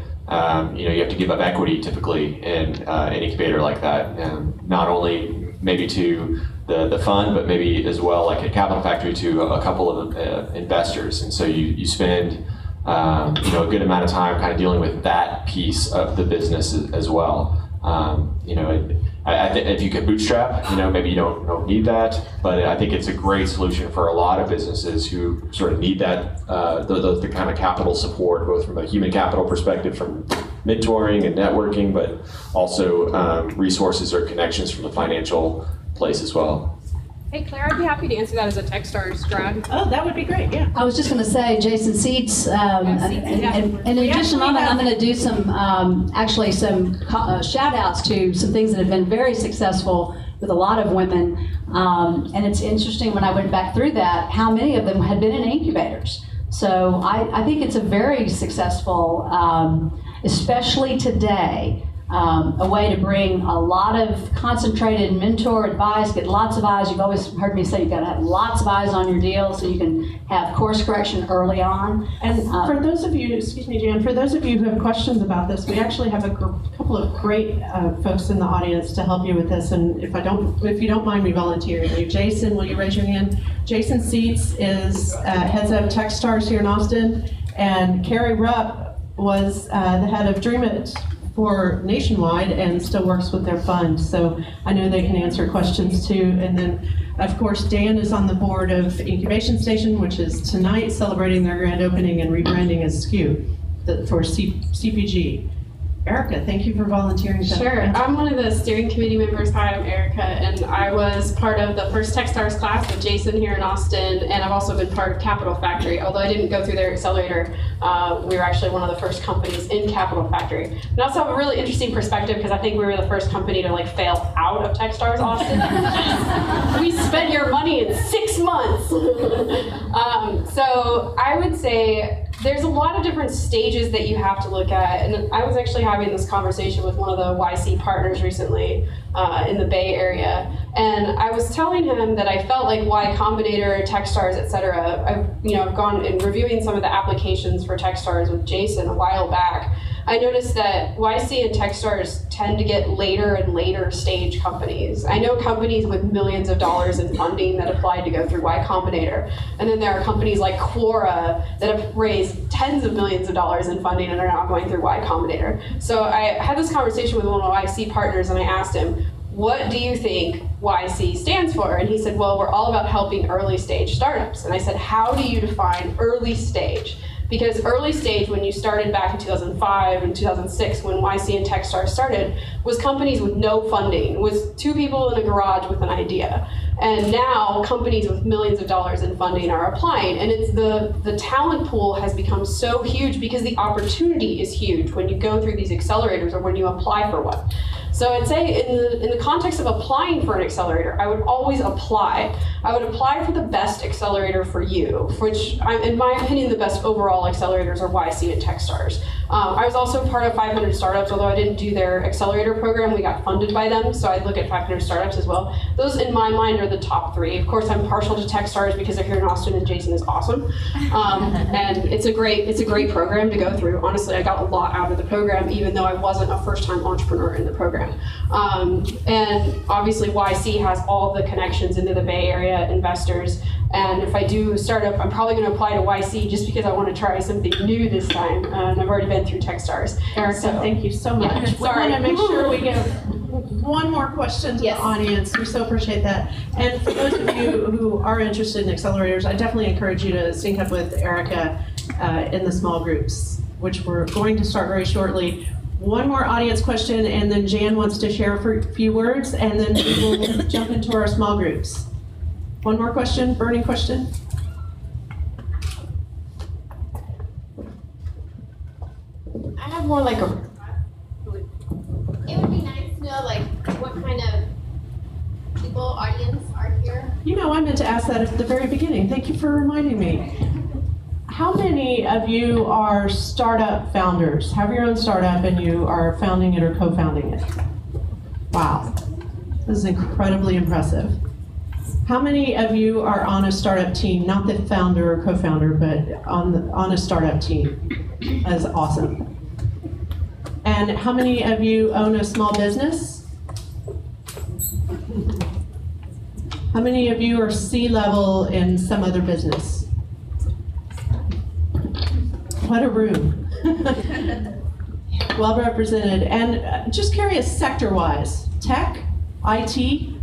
you have to give up equity typically in an incubator like that, not only maybe to the fund, but maybe as well like a Capital Factory to a couple of investors. And so you spend a good amount of time kind of dealing with that piece of the business as well. I think if you can bootstrap, maybe you don't need that, but I think it's a great solution for a lot of businesses who sort of need that the kind of capital support, both from a human capital perspective, from mentoring and networking, but also resources or connections from the financial place as well. Hey Claire, I'd be happy to answer that as a Techstars grad. Oh, that would be great, yeah. I was just going to say, Jason Seats, and in addition, I'm going to do some shout outs to some things that have been very successful with a lot of women. And it's interesting when I went back through that, how many of them had been in incubators. So I think it's a very successful, especially today, a way to bring a lot of concentrated mentor advice, get lots of eyes. You've always heard me say you've got to have lots of eyes on your deal so you can have course correction early on. And for those of you, excuse me, Jan, for those of you who have questions about this, we actually have a couple of great folks in the audience to help you with this. And if you don't mind me volunteering you, Jason, will you raise your hand? Jason Seats heads up Techstars here in Austin, and Carrie Rupp was the head of Dream It for Nationwide and still works with their fund. So I know they can answer questions too. And then, of course, Dan is on the board of Incubation Station, which is tonight celebrating their grand opening and rebranding as SKU for CPG. Erica, thank you for volunteering. Sure, I'm one of the steering committee members. Hi, I'm Erica, and I was part of the first Techstars class with Jason here in Austin, and I've also been part of Capital Factory. Although I didn't go through their accelerator, we were actually one of the first companies in Capital Factory. And I also have a really interesting perspective because I think we were the first company to fail out of Techstars Austin. We spent your money in 6 months. So I would say there's a lot of different stages that you have to look at, and I was actually having this conversation with one of the YC partners recently in the Bay Area, and I was telling him that I felt like Y Combinator, Techstars, etc. I've gone and reviewing some of the applications for Techstars with Jason a while back. I noticed that YC and Techstars tend to get later and later stage companies. I know companies with millions of dollars in funding that applied to go through Y Combinator. And then there are companies like Quora that have raised tens of millions of dollars in funding and are now going through Y Combinator. So I had this conversation with one of my YC partners and I asked him, what do you think YC stands for? And he said, well, we're all about helping early stage startups. And I said, how do you define early stage? Because early stage, when you started back in 2005 and 2006, when YC and Techstars started, was companies with no funding, was 2 people in a garage with an idea. And now companies with millions of dollars in funding are applying. And it's the talent pool has become so huge because the opportunity is huge when you go through these accelerators or when you apply for one. So I'd say in the context of applying for an accelerator, I would always apply. I would apply for the best accelerator for you, which, in my opinion, the best overall accelerators are YC and Techstars. I was also part of 500 Startups, although I didn't do their accelerator program. We got funded by them, so I'd look at 500 Startups as well. Those, in my mind, are the top 3. Of course, I'm partial to Techstars because they're here in Austin and Jason is awesome. And it's a great program to go through. Honestly, I got a lot out of the program, even though I wasn't a first-time entrepreneur in the program. And obviously YC has all the connections into the Bay Area investors. And if I do a startup, I'm probably going to apply to YC just because I want to try something new this time. And I've already been through Techstars. Erica, thank you so much. Yeah, we want to make sure we give one more question to the audience. We so appreciate that. And for those of you who are interested in accelerators, I definitely encourage you to sync up with Erica in the small groups, which we're going to start very shortly. One more audience question, and then Jan wants to share a few words, and then we will jump into our small groups. One more question, burning question? I have more like a... It would be nice to know what kind of people, audience are here. You know, I meant to ask that at the very beginning. Thank you for reminding me. How many of you are startup founders? Have your own startup and you are founding it or co-founding it? Wow, this is incredibly impressive. How many of you are on a startup team, not the founder or co-founder, but on a startup team? That is awesome. And how many of you own a small business? How many of you are C-level in some other business? What a room. Well represented. And just curious, sector-wise, tech, IT,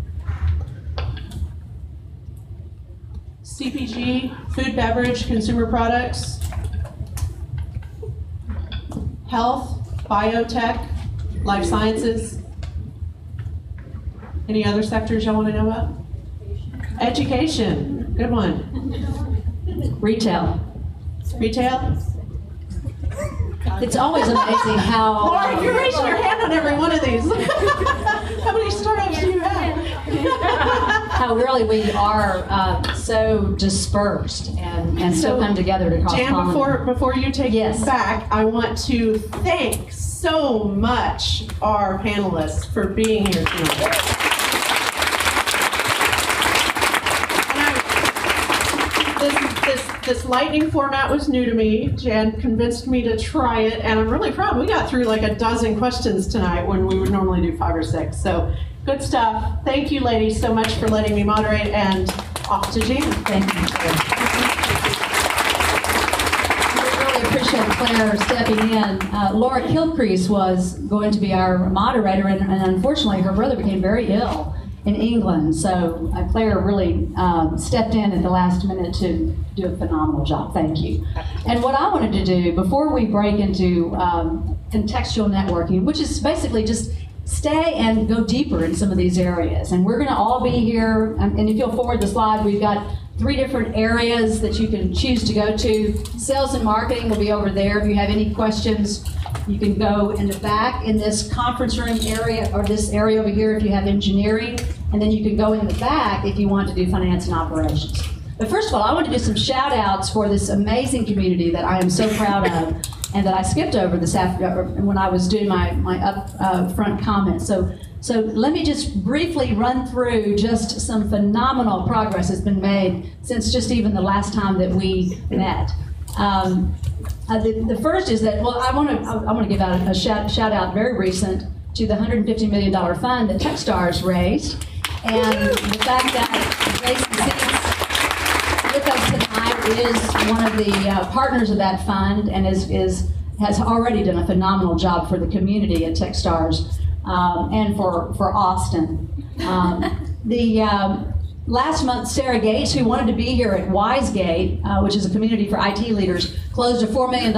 CPG, food, beverage, consumer products, health, biotech, life sciences. Any other sectors y'all want to know about? Education, good one. Retail. Retail? It's always amazing how. Lauren, you're raising your hand on every one of these. How many startups do you have? How really we are so dispersed and so come together to cause Jan, common. before you take it back, I want to thank so much our panelists for being here tonight. This lightning format was new to me. Jan convinced me to try it, and I'm really proud. We got through like a dozen questions tonight when we would normally do 5 or 6. So good stuff. Thank you, ladies, so much for letting me moderate, and off to Jan. Thank you. We really appreciate Claire stepping in. Laura Kilcrease was going to be our moderator, and unfortunately her brother became very ill in England. So Claire really stepped in at the last minute to do a phenomenal job. Thank you. And what I wanted to do before we break into contextual networking, which is basically just stay and go deeper in some of these areas. And we're going to all be here. And if you'll forward the slide, we've got 3 different areas that you can choose to go to. Sales and marketing will be over there. If you have any questions, you can go in the back in this conference room area, or this area over here if you have engineering, and then you can go in the back if you want to do finance and operations. But first of all, I want to do some shout outs for this amazing community that I am so proud of and that I skipped over this afternoon when I was doing my upfront comments. So let me just briefly run through just some phenomenal progress that's been made since just even the last time that we met. The first is that, well, I want to give out a shout out very recent to the $150 million fund that Techstars raised, and the fact that Jason Seeds with us tonight is one of the partners of that fund and has already done a phenomenal job for the community at Techstars and for Austin. Last month, Sarah Gates, who wanted to be here at WiseGate, which is a community for IT leaders, closed a $4 million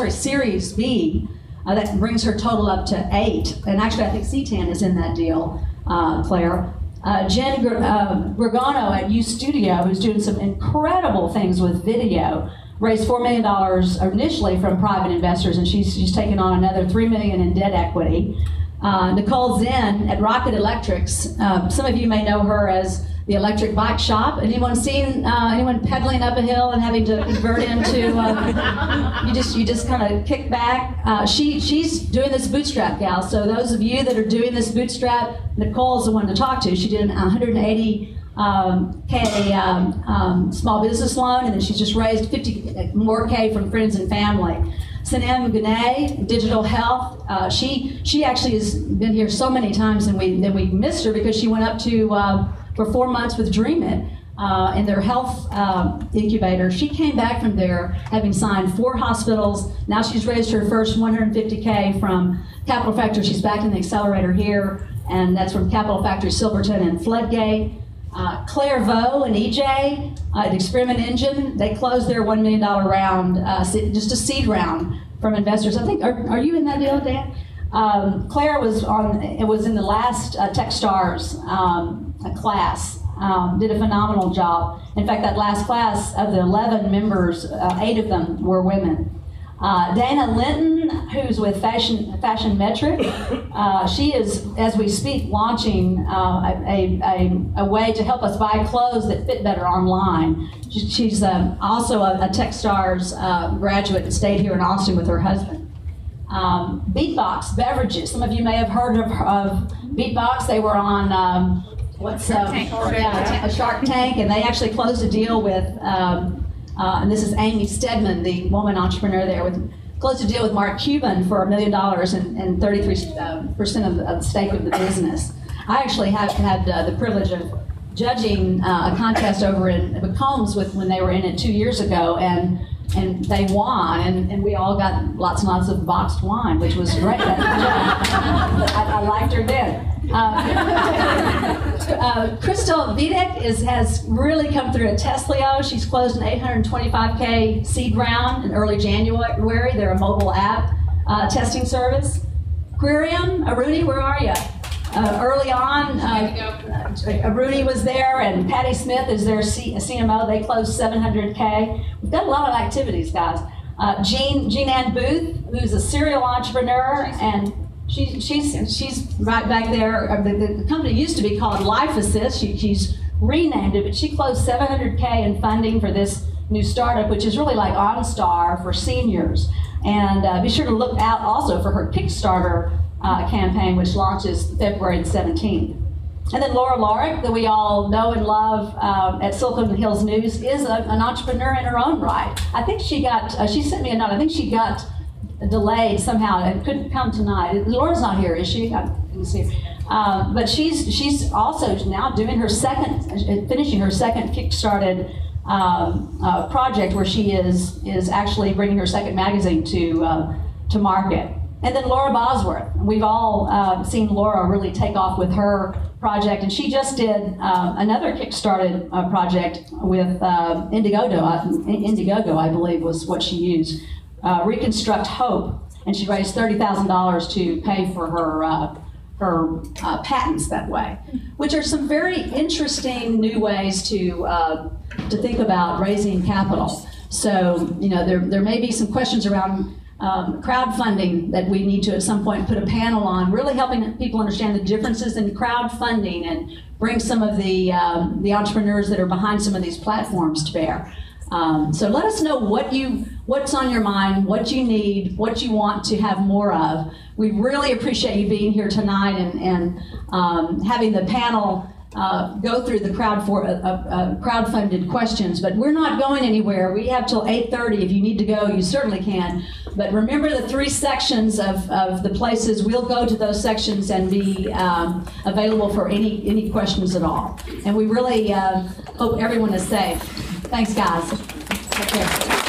Series B. That brings her total up to 8. And actually, I think CTAN is in that deal, Claire. Jen Gregano at U Studio, who's doing some incredible things with video, raised $4 million initially from private investors, and she's taken on another $3 million in debt equity. Nicole Zinn at Rocket Electrics. Some of you may know her as the electric bike shop. Anyone seen anyone pedaling up a hill and having to convert into? You just kind of kick back. She's doing this bootstrap gal. So those of you that are doing this bootstrap, Nicole's the one to talk to. She did an 180K small business loan, and then she's just raised 50 more K from friends and family. Sanem Gunay, digital health. She actually has been here so many times, and we missed her because she went up to for 4 months with Dream It in their health incubator. She came back from there having signed 4 hospitals. Now she's raised her first 150K from Capital Factory. She's back in the accelerator here, and that's from Capital Factory, Silverton, and Floodgate. Claire Vaux and EJ at Experiment Engine, they closed their $1 million round, just a seed round from investors. I think, are you in that deal, Dan? Claire was in the last Techstars class, did a phenomenal job. In fact, that last class, of the 11 members, 8 of them were women. Dana Linton, who's with Fashion Metric, she is, as we speak, launching a way to help us buy clothes that fit better online. She's also a Techstars graduate and stayed here in Austin with her husband. Beatbox Beverages, some of you may have heard of Beatbox. They were on a Shark Tank, and they actually closed a deal with and this is Amy Stedman, the woman entrepreneur there, closed a deal with Mark Cuban for $1 million and 33% of the stake of the business. I actually have had the privilege of judging a contest over in McCombs when they were in it 2 years ago, and they won, and we all got lots and lots of boxed wine, which was great. I liked her then. Crystal Videk has really come through at Teslio. She's closed an $825K seed round in early January. They're a mobile app testing service. Quirium, Aruni, where are you? Early on, Aruni was there, and Patty Smith is their CMO. They closed $700K. We've got a lot of activities, guys. Jean Ann Booth, who's a serial entrepreneur, and she's right back there. The company used to be called Life Assist. She's renamed it, but she closed $700K in funding for this new startup, which is really like OnStar for seniors. And be sure to look out also for her Kickstarter campaign, which launches February 17th. And then Laura Lorick, that we all know and love at Silicon Hills News, is an entrepreneur in her own right. I think she sent me a note, I think she got delayed somehow and couldn't come tonight. Laura's not here, is she? I can see. But she's also now doing finishing her second Kickstarted project, where she is actually bringing her second magazine to market. And then Laura Bosworth. We've all seen Laura really take off with her project, and she just did another Kickstarted project with Indiegogo, I believe was what she used. Reconstruct Hope, and she raised $30,000 to pay for her patents that way, which are some very interesting new ways to think about raising capital. So, there may be some questions around crowdfunding that we need to at some point put a panel on, really helping people understand the differences in crowdfunding and bring some of the entrepreneurs that are behind some of these platforms to bear. So let us know what's on your mind, what you need, what you want to have more of. We really appreciate you being here tonight and having the panel go through the crowdfunded questions, but we're not going anywhere. We have till 8:30. If you need to go, you certainly can. But remember the 3 sections of the places. We'll go to those sections and be available for any questions at all. And we really hope everyone is safe. Thanks, guys. Take care.